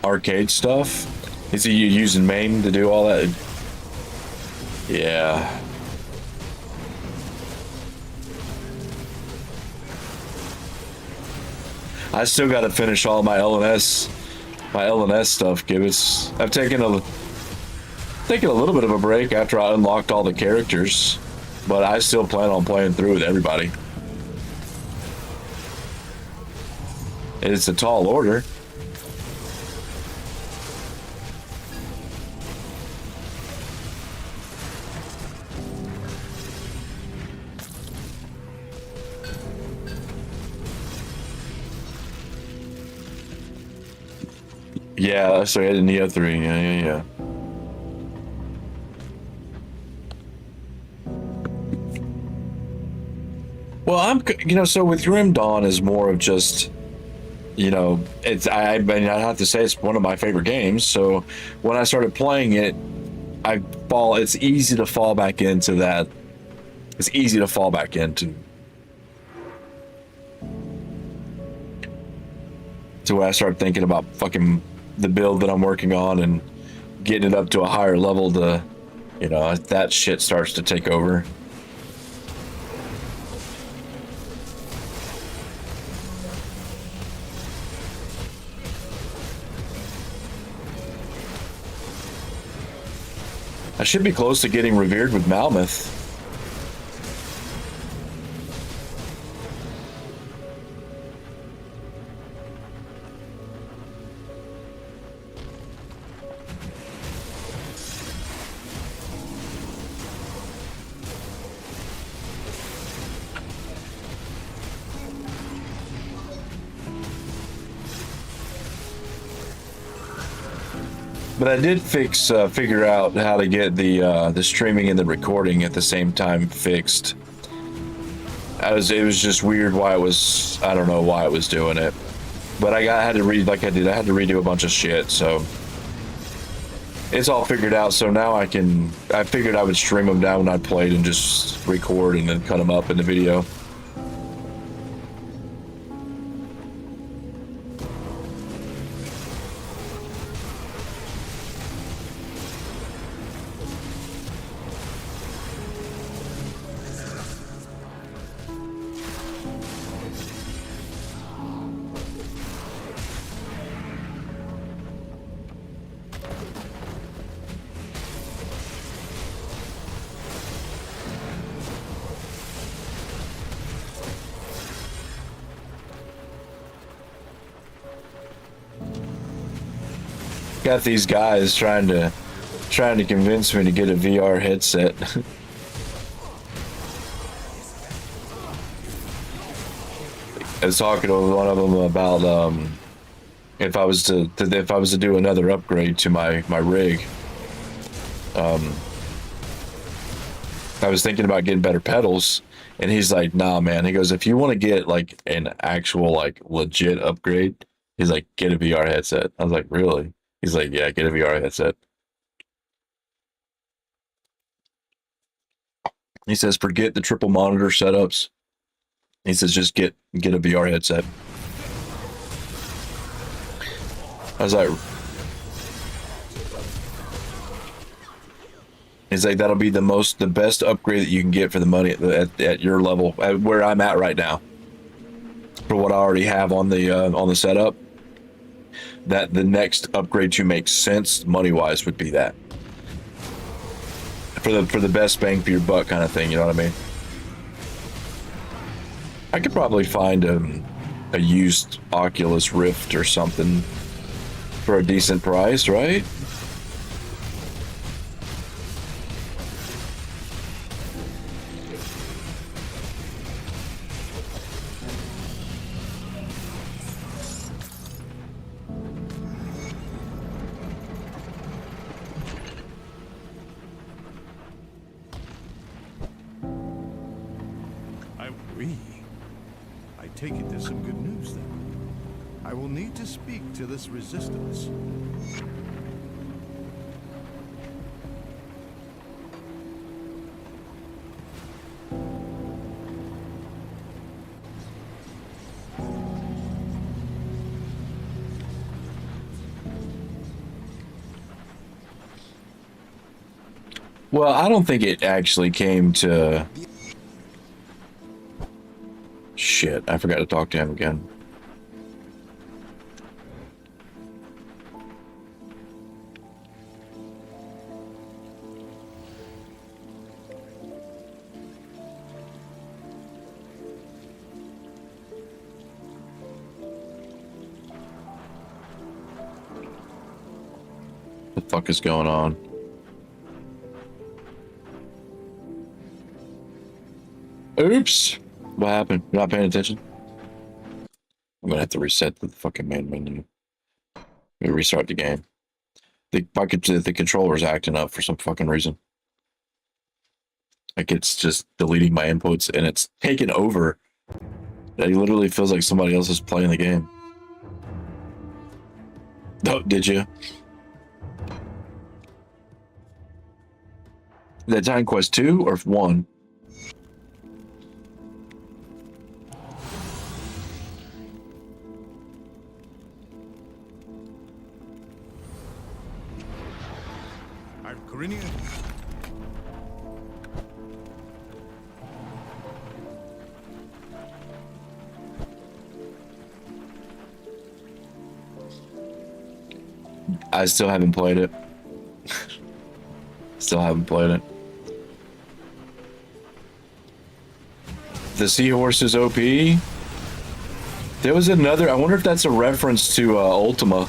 Arcade stuff? Is he using MAME to do all that? Yeah. I still got to finish all my LNS stuff, Gibbets. I've taken a little bit of a break after I unlocked all the characters, but I still plan on playing through with everybody. It's a tall order. Yeah, so I had a Neo 3. Yeah. Well, so with Grim Dawn is more of just, I mean, I have to say it's one of my favorite games. So when I started playing it, it's easy to fall back into that. It's easy to fall back into. To where I start thinking about fucking the build that I'm working on and getting it up to a higher level to, that shit starts to take over. I should be close to getting revered with Malmoth. But I did figure out how to get the streaming and the recording at the same time fixed. It was just weird why it was. I don't know why it was doing it, but I had to I had to redo a bunch of shit. So it's all figured out. So now I figured I would stream them down when I played and just record and then cut them up in the video. Got these guys trying to convince me to get a VR headset. I was talking to one of them about if I was to do another upgrade to my rig. I was thinking about getting better pedals, and he's like, "Nah, man." He goes, "If you want to get like an actual like legit upgrade," he's like, "Get a VR headset." I was like, "Really?" He's like, "Yeah, get a VR headset." He says, "Forget the triple monitor setups." He says, "Just get a VR headset." I was like, he's like, "That'll be the best upgrade that you can get for the money at your level, at where I'm at right now, for what I already have on the setup. That the next upgrade to make sense money wise would be that for the best bang for your buck kind of thing. You know what I mean? I could probably find a used Oculus Rift or something for a decent price, right?" I agree. I take it there's some good news then. I will need to speak to this resistance. Well, I don't think it actually came to... Shit, I forgot to talk to him again. What the fuck is going on? Oops! What happened? You're not paying attention? I'm gonna have to reset the fucking main menu. Maybe restart the game. The controller's acting up for some fucking reason. Like it's just deleting my inputs and it's taken over. It literally feels like somebody else is playing the game. Oh, did you? That Time Quest 2 or 1? Corinne? I still haven't played it. Still haven't played it. The Seahorse is OP. There was another. I wonder if that's a reference to Ultima.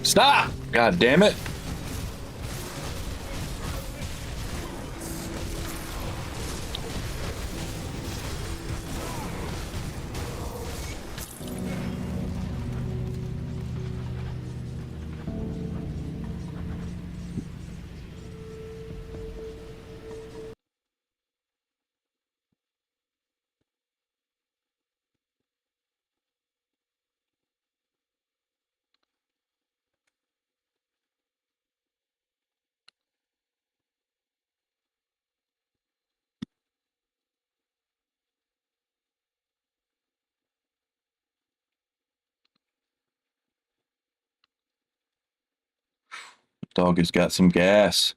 Stop! God damn it. Dog has got some gas.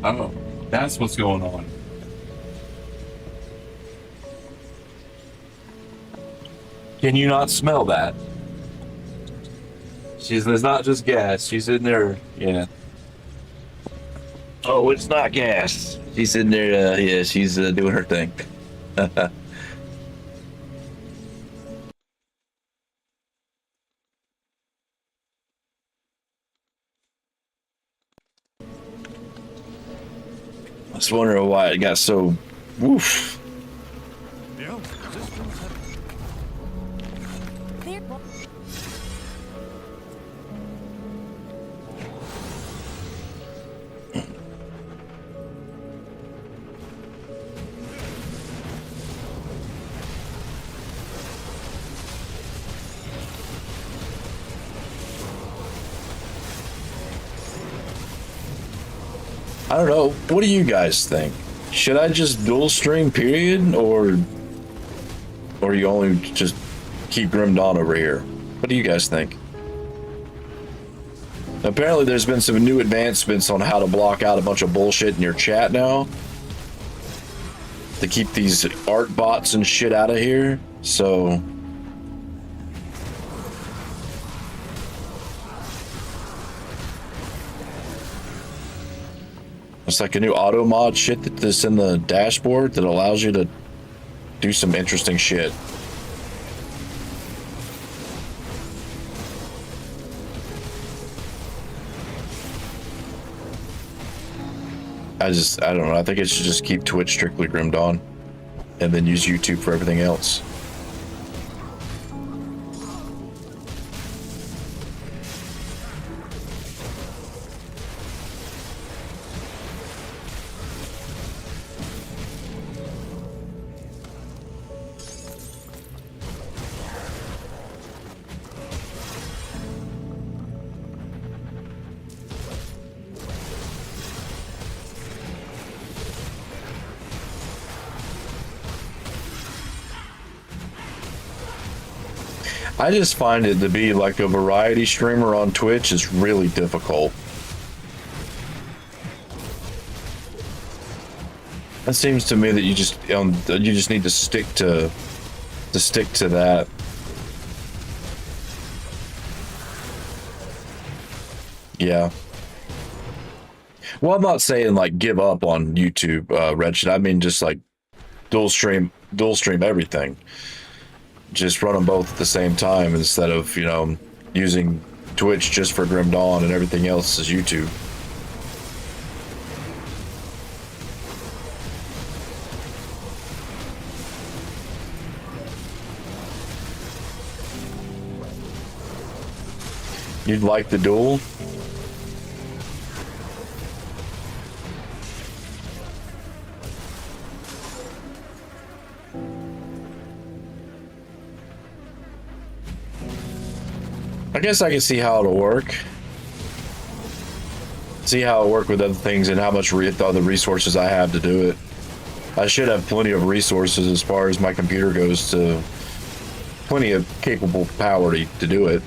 Oh, that's what's going on. Can you not smell that? There's not just gas. She's in there. Yeah. Oh, it's not gas. She's in there. Yeah, she's doing her thing. I was wondering why it got so woof. Yeah, resistance. There. I don't know. What do you guys think? Should I just dual stream, period, or you only just keep Grim Dawn over here? What do you guys think? Apparently, there's been some new advancements on how to block out a bunch of bullshit in your chat now to keep these art bots and shit out of here. So it's like a new auto mod shit that's in the dashboard that allows you to do some interesting shit. I don't know. I think it should just keep Twitch strictly Grim Dawn and then use YouTube for everything else. I just find it to be like a variety streamer on Twitch is really difficult. It seems to me that you just need to stick to that. Yeah. Well, I'm not saying like give up on YouTube, Wretched. I mean just like dual stream everything. Just run them both at the same time instead of, you know, using Twitch just for Grim Dawn and everything else is YouTube. You'd like the duel? I guess I can see how it'll work. See how it'll work with other things and how much other resources I have to do it. I should have plenty of resources as far as my computer goes, to plenty of capable power to do it.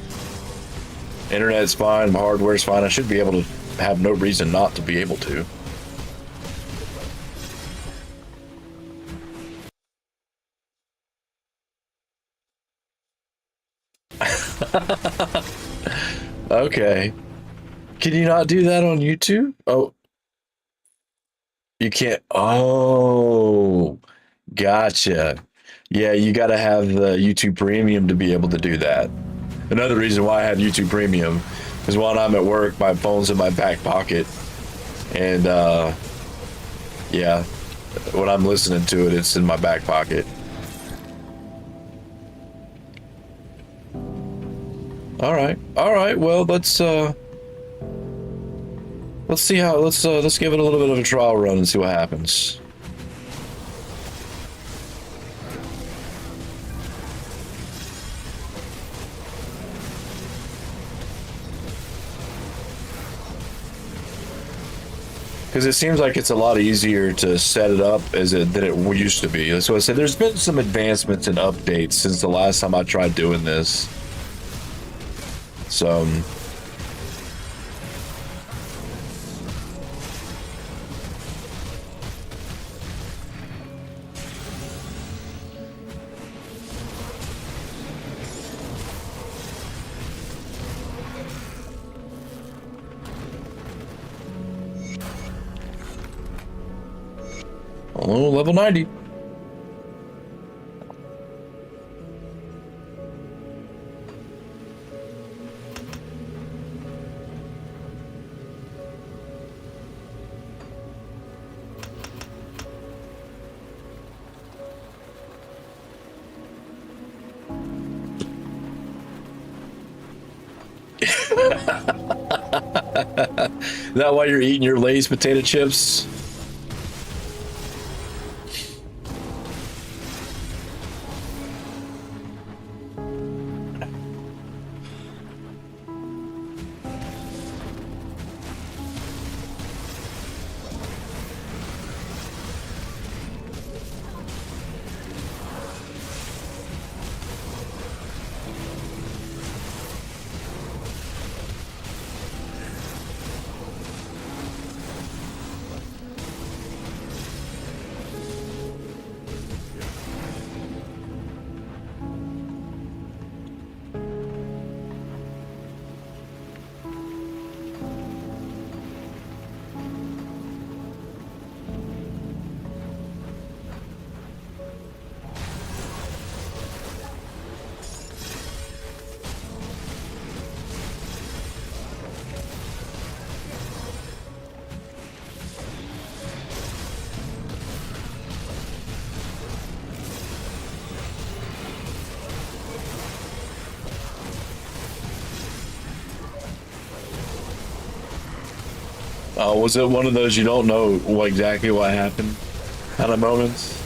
Internet's fine, my hardware's fine. I should be able to have no reason not to be able to. Okay. Can you not do that on YouTube? Oh. You can't. Oh. Gotcha. Yeah, you got to have the YouTube Premium to be able to do that. Another reason why I have YouTube Premium is when I'm at work, my phone's in my back pocket. And, yeah, when I'm listening to it, it's in my back pocket. All right. Well, let's see how let's give it a little bit of a trial run and see what happens. Because it seems like it's a lot easier to set it up than it used to be. So I said there's been some advancements and updates since the last time I tried doing this. So oh, level 90. Is that why you're eating your Lay's potato chips? Was it one of those you don't know exactly what happened kind of moments?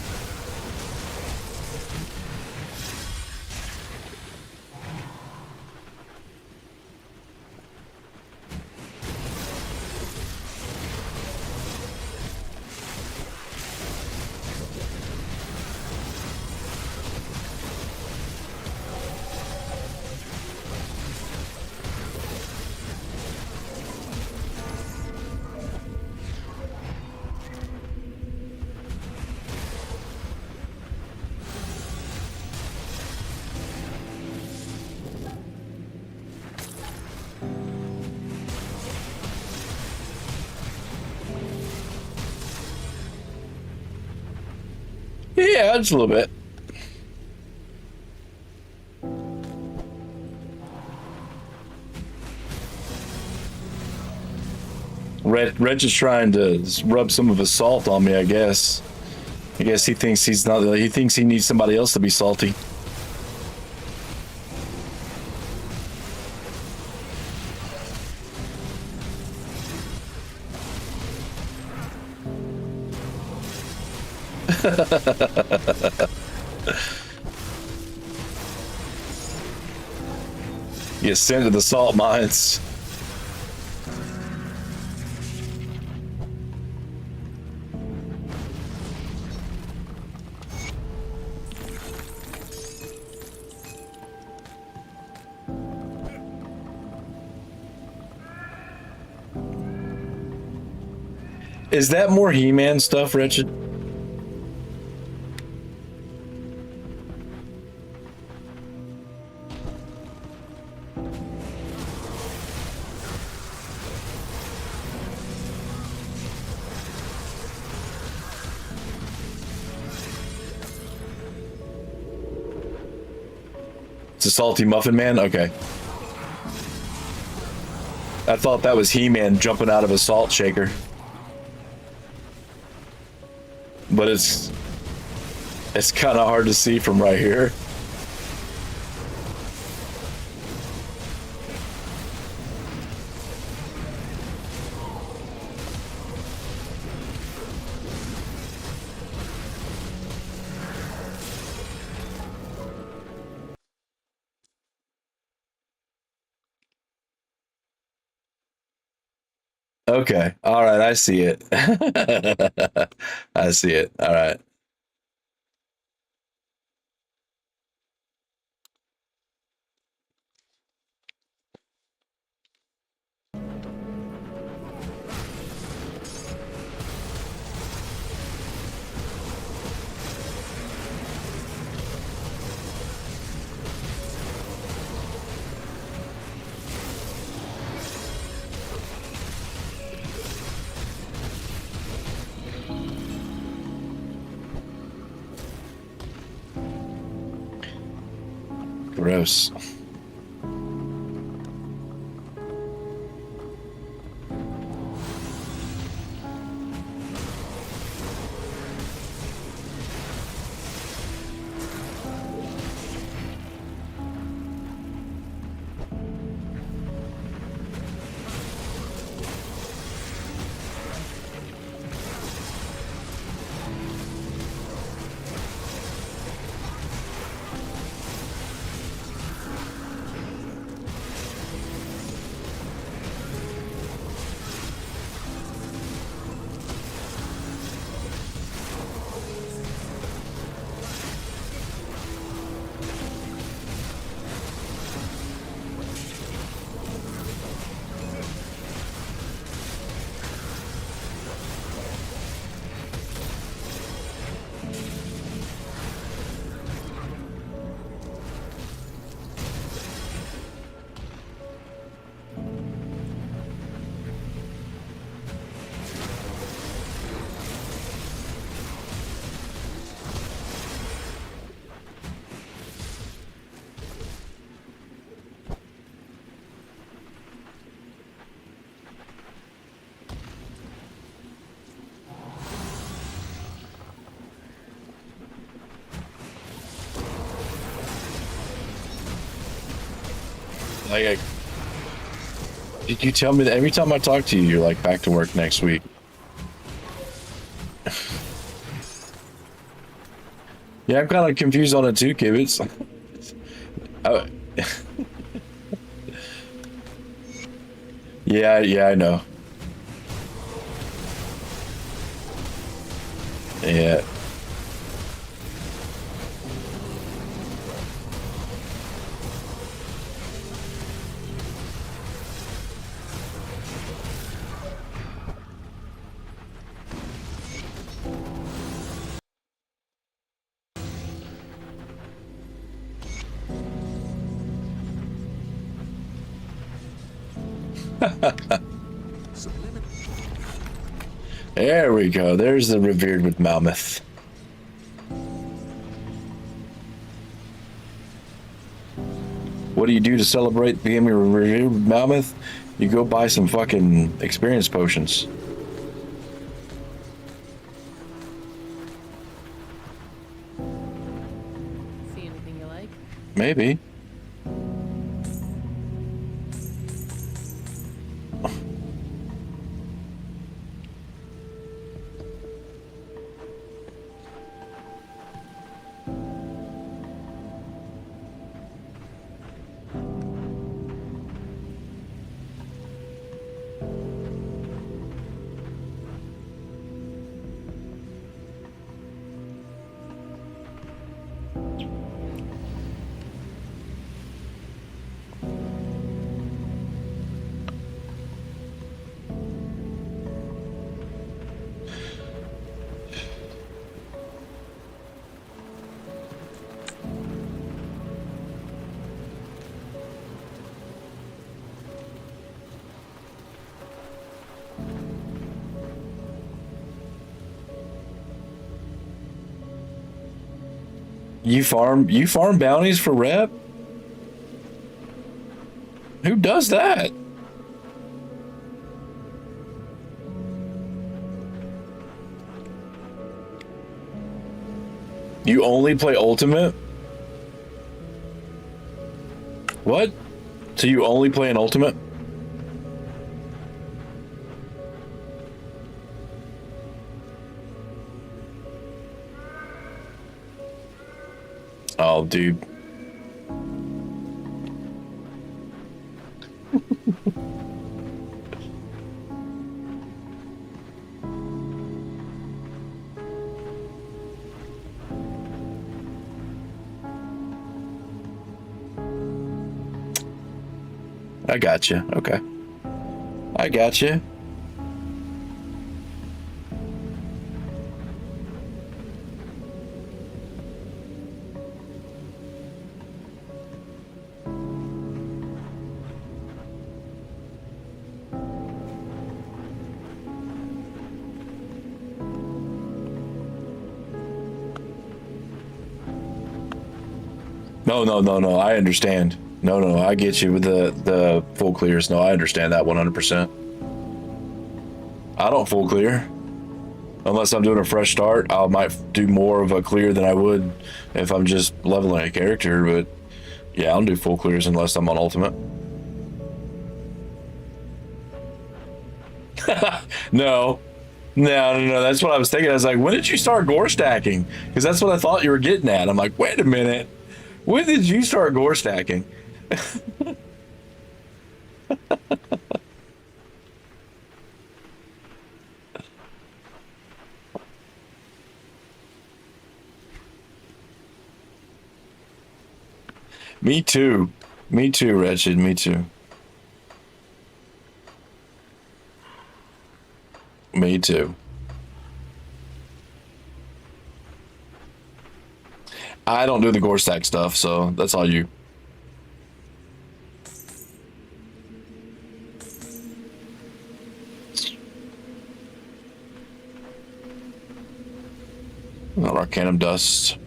Yeah, just a little bit. Red is trying to rub some of his salt on me, I guess. I guess he thinks he's not. He thinks he needs somebody else to be salty. You sent to the salt mines. Is that more He-Man stuff, Richard? It's a salty muffin man? Okay. I thought that was He-Man jumping out of a salt shaker. But it's kind of hard to see from right here. Okay. All right. I see it. I see it. All right. Gross. Like You tell me that every time I talk to you, you're like back to work next week. Yeah, I'm kind of confused on it too, Kibitz. Oh. Yeah, I know. Yeah. There we go. There's the revered with Mammoth. What do you do to celebrate becoming a revered Mammoth? You go buy some fucking experience potions. See anything you like? Maybe. You farm bounties for rep? Who does that? You only play Ultimate? What? So you only play an Ultimate? Oh, dude. I got you. Okay. I got you. No. I understand. No. I get you with the full clears. No, I understand that 100%. I don't full clear. Unless I'm doing a fresh start, I might do more of a clear than I would if I'm just leveling a character. But yeah, I don't do full clears unless I'm on ultimate. No. That's what I was thinking. I was like, when did you start gore stacking? Because that's what I thought you were getting at. I'm like, wait a minute. When did you start gore stacking? Me too. Me too, Wretched. Me too. Me too. I don't do the gore stack stuff, so that's all you. Not Arcanum Dust.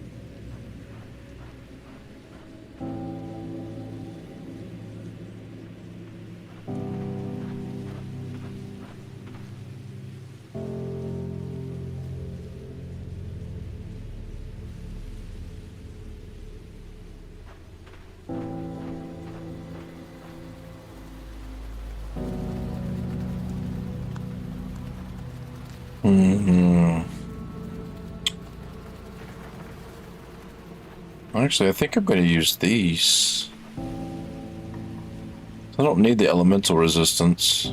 Hmm. Actually, I think I'm going to use these. I don't need the elemental resistance.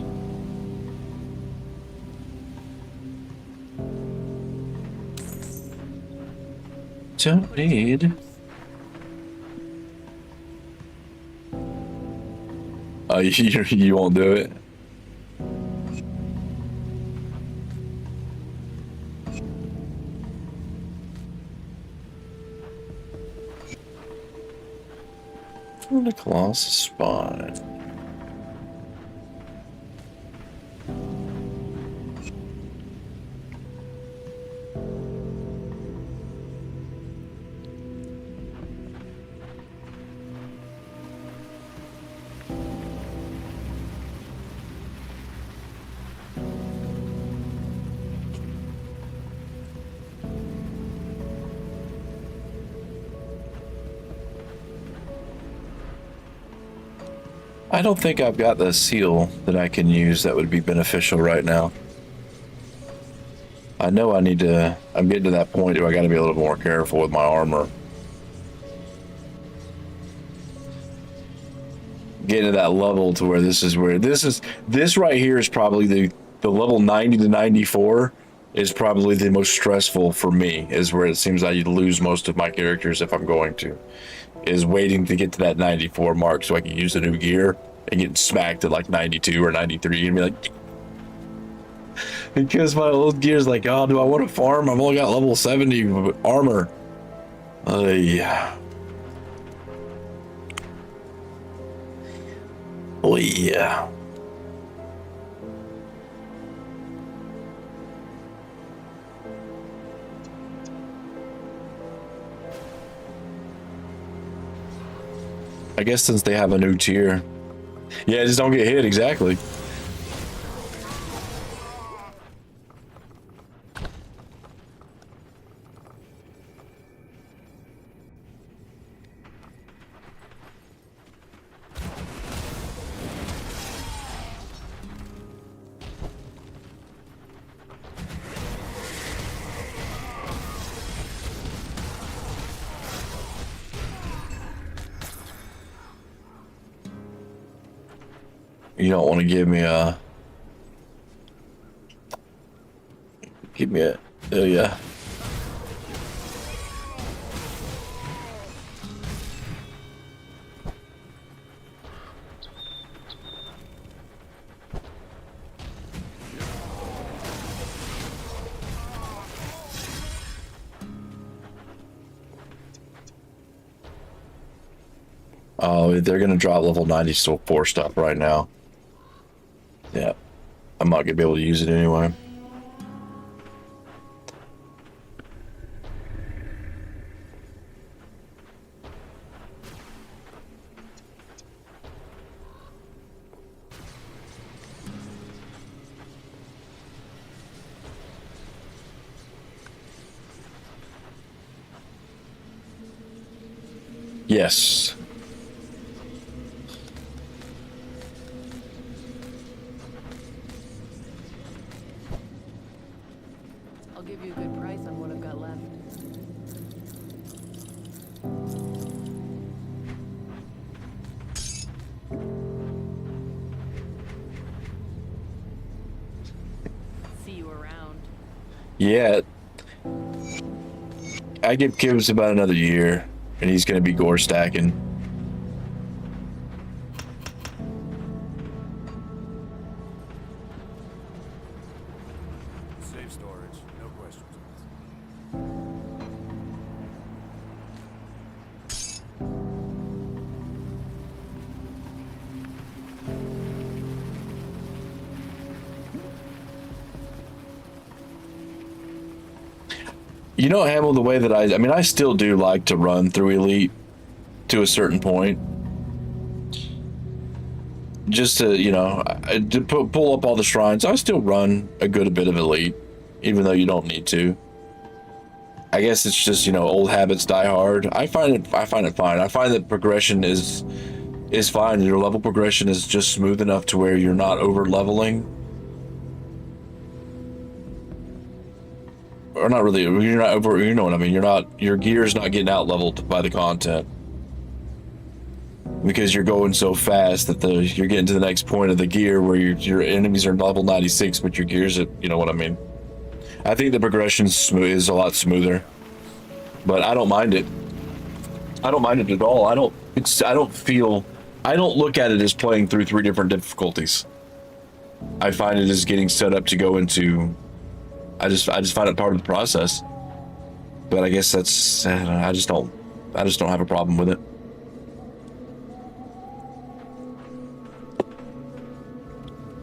Don't need. You won't do it. The Colossus Spine. I don't think I've got the seal that I can use that would be beneficial right now. I know I need to, I'm getting to that point where I got to be a little more careful with my armor. Getting to that level to where this right here is probably the level 90 to 94 is probably the most stressful for me, is where it seems I lose most of my characters if I'm going to. Is waiting to get to that 94 mark so I can use the new gear and get smacked at like 92 or 93 and be like, because my old gear's like, oh, do I want to farm? I've only got level 70 armor. Yeah. Oh yeah. I guess since they have a new tier. Yeah, just don't get hit, exactly. You don't want to give me a... Oh yeah. Oh, they're gonna drop level 94 stuff right now. Yeah, I'm not gonna be able to use it anyway. Yes. I'll give you a good price on what I've got left. See you around. Yeah. I give Gibbs about another year, and he's gonna be gore stacking. Safe storage, no questions You know, Hamill, the way that I mean, I still do like to run through Elite to a certain point. Just to, you know, to pull up all the shrines. I still run a good bit of Elite, even though you don't need to. I guess it's just, you know, old habits die hard. I find it fine. I find that progression is fine. Your level progression is just smooth enough to where you're not over leveling. or not really. You're not over. You know what I mean. You're not. Your gear's not getting out leveled by the content because you're going so fast that you're getting to the next point of the gear where your enemies are level 96, but your gear's at. You know what I mean. I think the progression is a lot smoother, but I don't mind it. I don't mind it at all. I don't look at it as playing through 3 different difficulties. I find it as getting set up to go into. I just find it part of the process. But I guess that's. I just don't have a problem with it.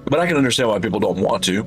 But I can understand why people don't want to.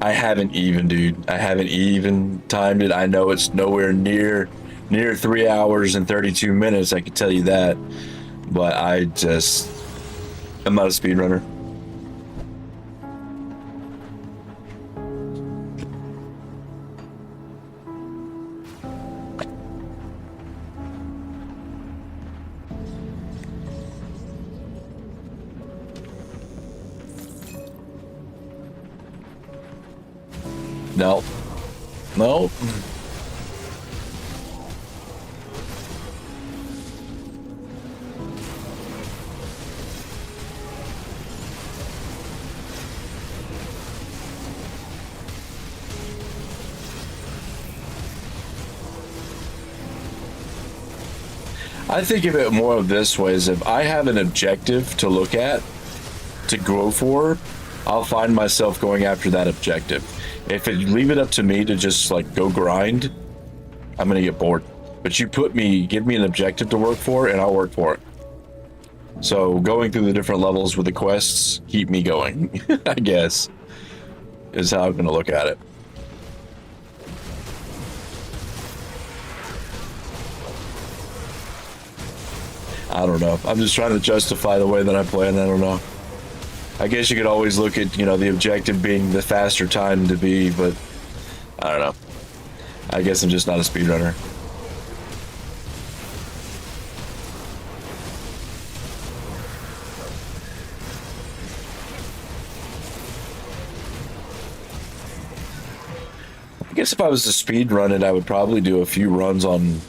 I haven't even, dude. I haven't even timed it. I know it's nowhere near 3 hours and 32 minutes. I can tell you that. But I'm not a speedrunner. No. No. I think of it more of this way: is if I have an objective to look at, to go for, I'll find myself going after that objective. If you leave it up to me to just like go grind, I'm gonna get bored. But you give me an objective to work for, and I'll work for it. So going through the different levels with the quests keep me going, I guess, is how I'm gonna look at it. I don't know. I'm just trying to justify the way that I play, and I don't know. I guess you could always look at, the objective being the faster time to be, but I don't know. I guess I'm just not a speedrunner. I guess if I was to speedrun it, I would probably do a few runs on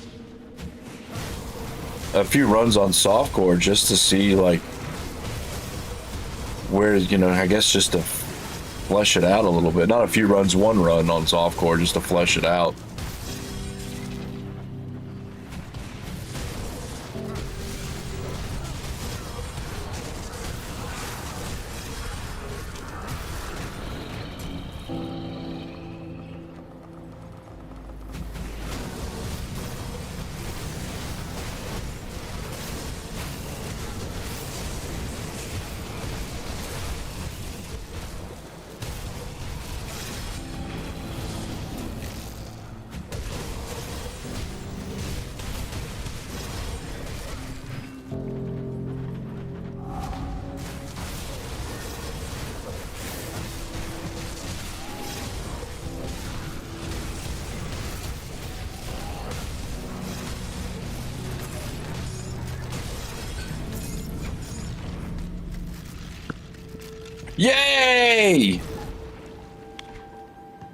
softcore just to see like where, I guess just to flesh it out a little bit. Not a few runs, one run on softcore just to flesh it out. Yay!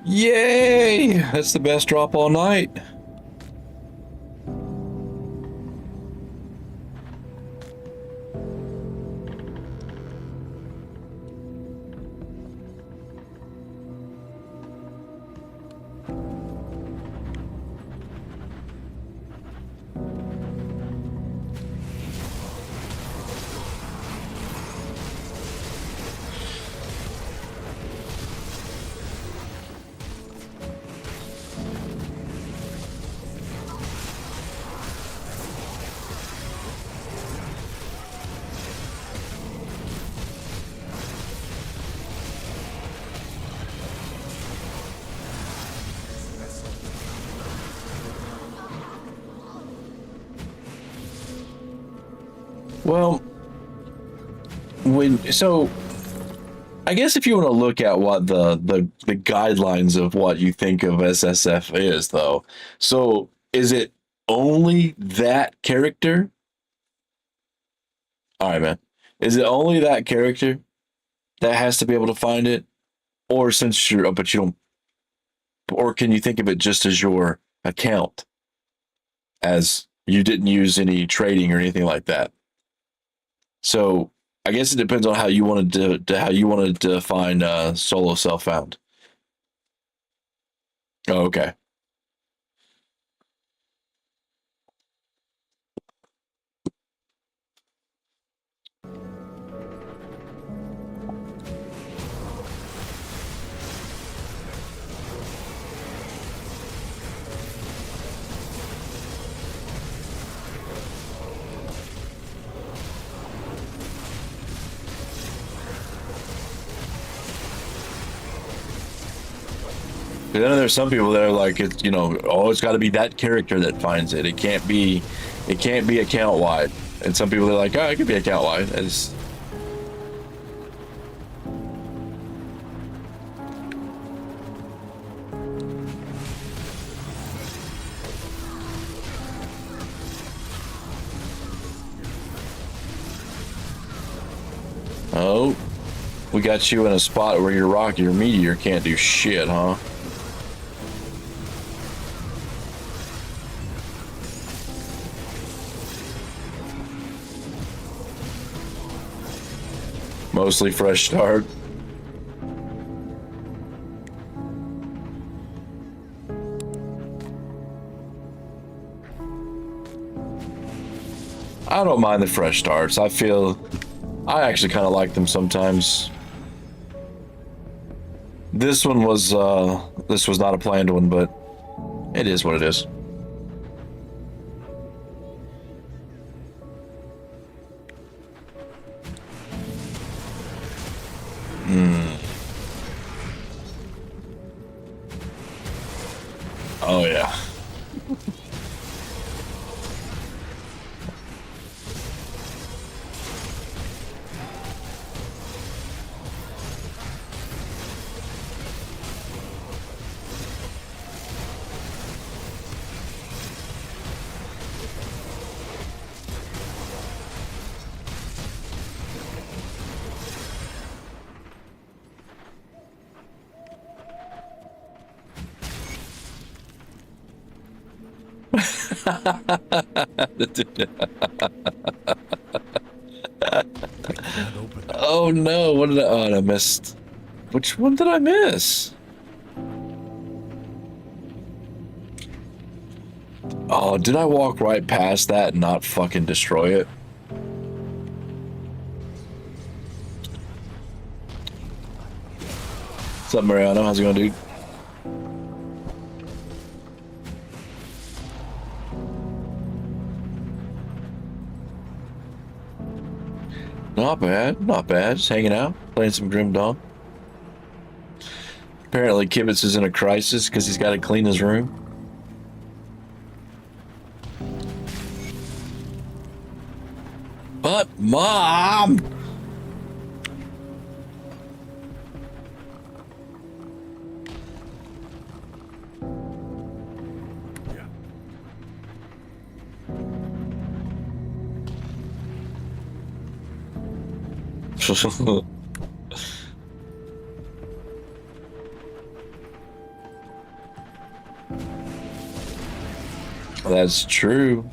Yay! That's the best drop all night. Well, so I guess if you want to look at what the guidelines of what you think of SSF is, though, so is it only that character? All right, man. Is it only that character that has to be able to find it, or since you're, oh, but you don't, or can you think of it just as your account, as you didn't use any trading or anything like that? So I guess it depends on how you wanted to how you wanted to define solo self found. Oh, okay. Because I know there's some people that are like, it's, you know, oh, it's got to be that character that finds it. It can't be account wide. And some people are like, oh, it could be account wide. It's, oh, we got you in a spot where your meteor can't do shit, huh? Mostly fresh start. I don't mind the fresh starts. I actually kind of like them sometimes. This was not a planned one, but it is what it is. Oh yeah. Oh no, what did I, oh, I missed. Which one did I miss? Oh, did I walk right past that and not fucking destroy it? What's up, Mariano? How's it going, dude? Not bad, not bad. Just hanging out, playing some Grim Dawn. Apparently, Kibitz is in a crisis because he's got to clean his room. But, Mom! That's true.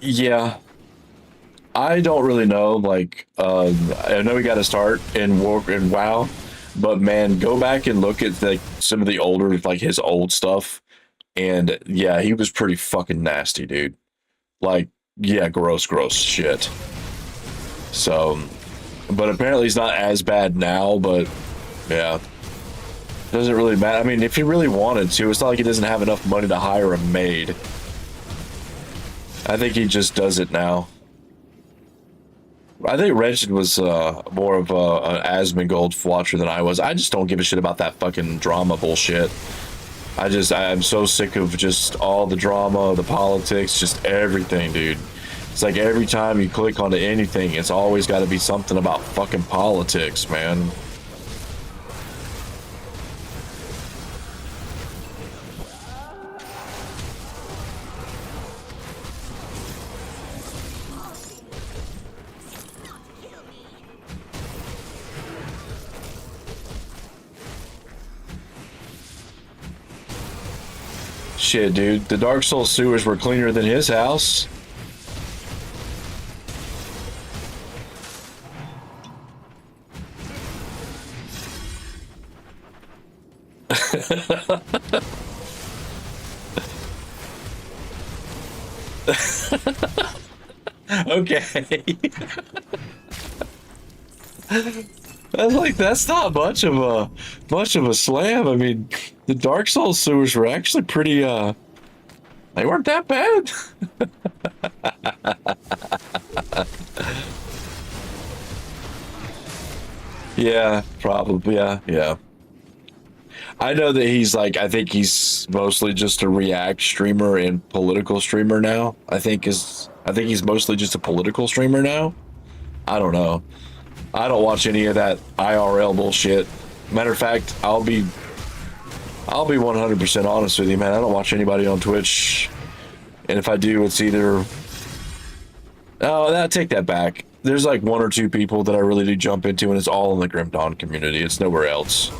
Yeah. I don't really know. Like, I know we got to start in WoW, but man, go back and look at like some of the older, like his old stuff, and yeah, he was pretty fucking nasty, dude. Like, yeah, gross shit. So, but apparently he's not as bad now. But yeah, doesn't really matter. I mean, if he really wanted to, it's not like he doesn't have enough money to hire a maid. I think he just does it now. I think Wretched was more of an Asmongold watcher than I was. I just don't give a shit about that fucking drama bullshit. I'm so sick of just all the drama, the politics, just everything, dude. It's like every time you click onto anything, it's always got to be something about fucking politics, man. Shit, dude. The Dark Souls sewers were cleaner than his house. Okay. That's not much of a slam. I mean, the Dark Souls sewers were actually pretty they weren't that bad. Yeah, probably. Yeah. I know that he's like, I think he's mostly just a React streamer and political streamer now. I think he's mostly just a political streamer now. I don't know. I don't watch any of that IRL bullshit. Matter of fact, I'll be 100% honest with you, man. I don't watch anybody on Twitch. And if I do, it's either... Oh, take that back. There's like one or two people that I really do jump into, and it's all in the Grim Dawn community. It's nowhere else.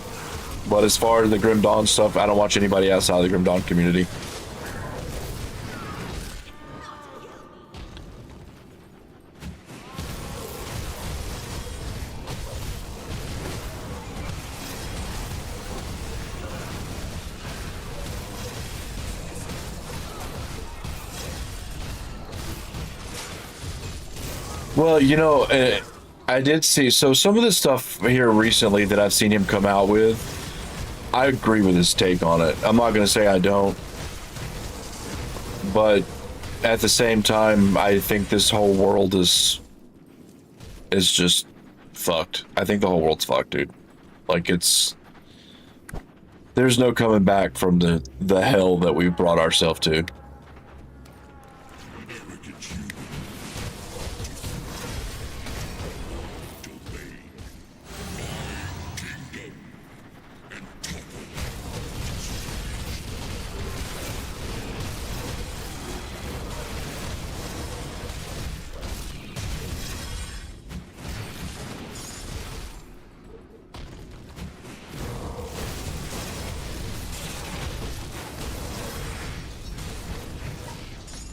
But as far as the Grim Dawn stuff, I don't watch anybody outside of the Grim Dawn community. Well, you know, I did see, so some of the stuff here recently that I've seen him come out with, I agree with his take on it. I'm not going to say I don't, but at the same time, I think this whole world is just fucked. I think the whole world's fucked, dude. Like, there's no coming back from the hell that we've brought ourselves to.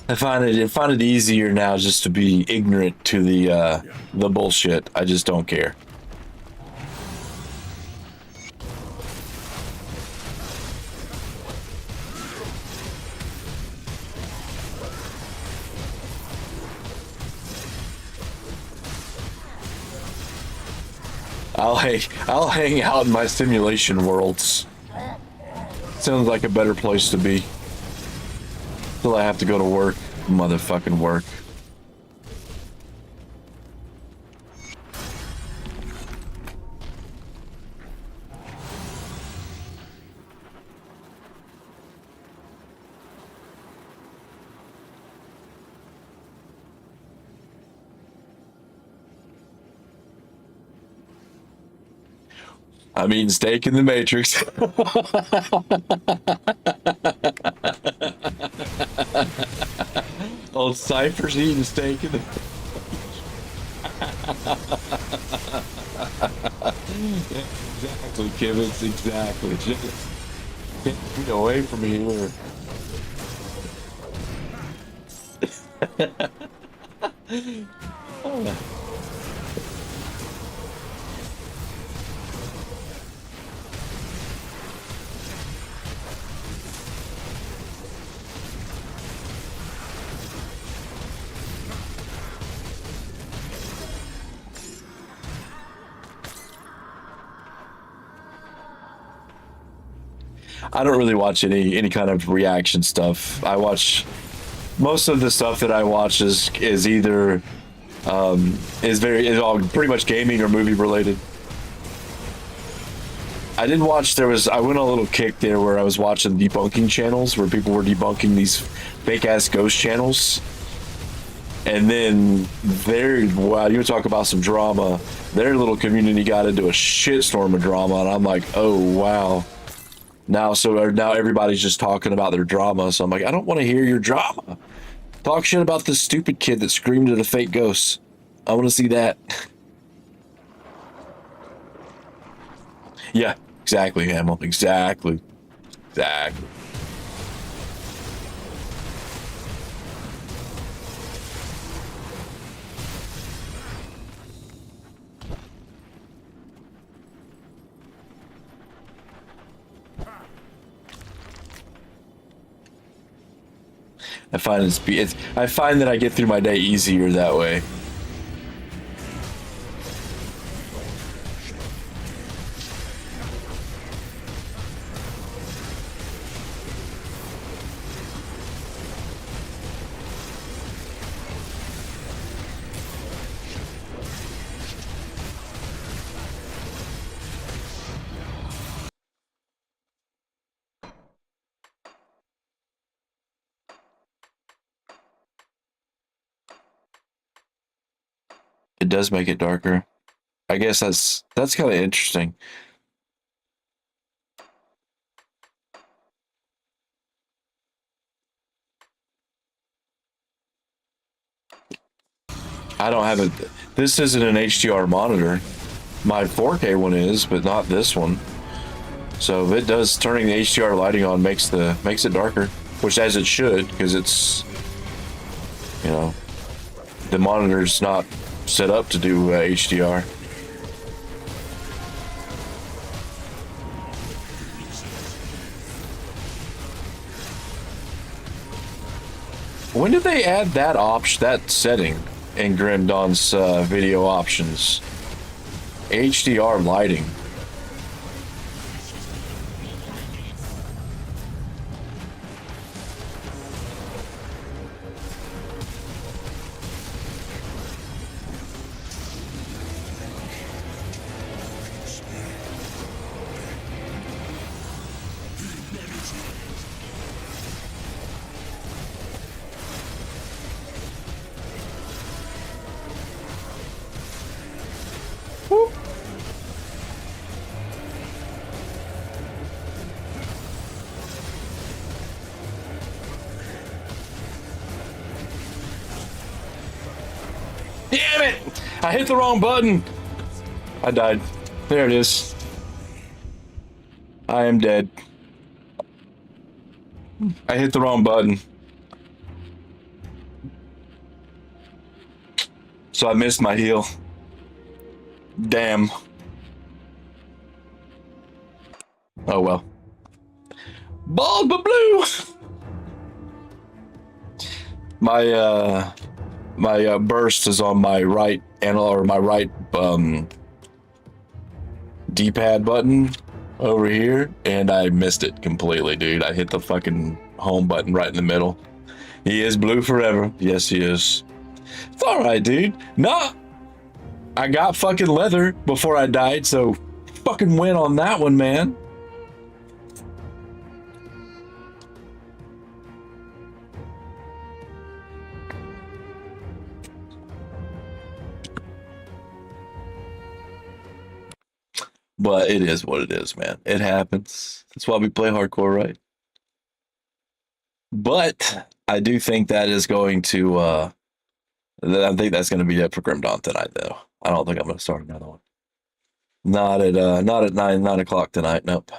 I find it easier now just to be ignorant to the bullshit. I just don't care. I'll hang out in my simulation worlds. Sounds like a better place to be. Till I have to go to work, motherfucking work. I'm eating steak in the Matrix. Old Cypher's eating steak in the Exactly, Kivitz, exactly. Just get away from here. I don't really watch any kind of reaction stuff. I watch most of the stuff that I watch is either is all pretty much gaming or movie related. I did watch I went on a little kick there where I was watching debunking channels where people were debunking these fake ass ghost channels. And then wow, you talk about some drama. Their little community got into a shitstorm of drama, and I'm like, oh wow. Now everybody's just talking about their drama. So I'm like, I don't want to hear your drama. Talk shit about this stupid kid that screamed at a fake ghost. I want to see that. Yeah, exactly, Hamill. Exactly. I find that I get through my day easier that way. It does make it darker. I guess that's kind of interesting. I don't have it. This isn't an HDR monitor. My 4K one is, but not this one. So it does, turning the HDR lighting on makes it darker, which as it should, because it's, you know, the monitor's not set up to do HDR. When did they add that setting in Grim Dawn's video options? HDR lighting. Damn it! I hit the wrong button. I died. There it is. I am dead. I hit the wrong button. So I missed my heal. Damn. Oh well. Balls but blue! My burst is on my right analog, or my right D-pad button over here, and I missed it completely, dude. I hit the fucking home button right in the middle. He is blue forever. Yes, he is. It's alright, dude. Nah. I got fucking leather before I died, so fucking win on that one, man. But it is what it is, man. It happens. That's why we play hardcore, right? But I do think that is going to I think that's going to be it for Grim Dawn tonight, though. I don't think I'm going to start another one. Not at 9 o'clock tonight. Nope.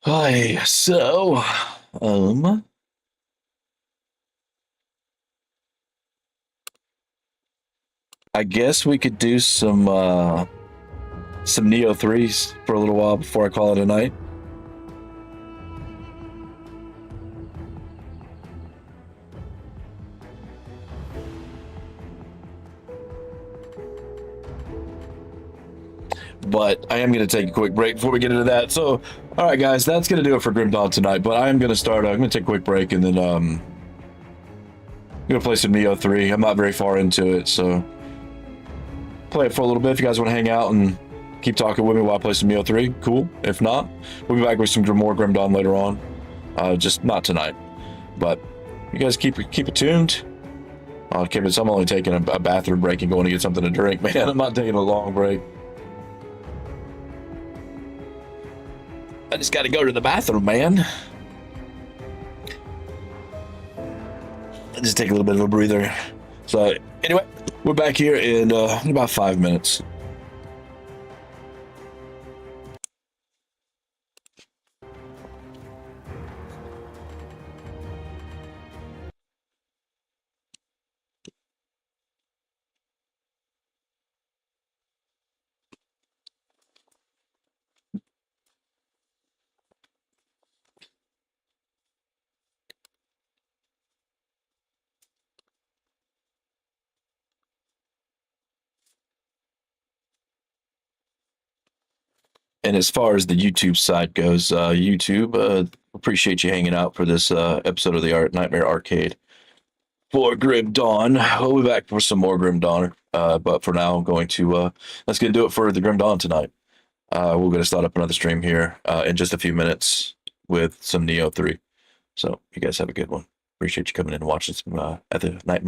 Hi. So, um, I guess we could do some Neo 3s for a little while before I call it a night. But I am going to take a quick break before we get into that. So, all right, guys, that's going to do it for Grim Dawn tonight. But I am going to start. I'm going to take a quick break and then I'm going to play some Neo 3. I'm not very far into it, so play it for a little bit. If you guys want to hang out and keep talking with me while I play some Neo 3, cool. If not, we'll be back with some more Grim Dawn later on. Just not tonight. But you guys keep it tuned. Okay, but I'm only taking a bathroom break and going to get something to drink, man. I'm not taking a long break. I just got to go to the bathroom, man. I just take a little bit of a breather. So anyway, we're back here in about 5 minutes. And as far as the YouTube side goes, YouTube, appreciate you hanging out for this episode of the Nightmare Arcade for Grim Dawn. We'll be back for some more Grim Dawn. But for now, I'm going to let's get do it for the Grim Dawn tonight. We're going to start up another stream here in just a few minutes with some Neo 3. So you guys have a good one. Appreciate you coming in and watching some at the Nightmare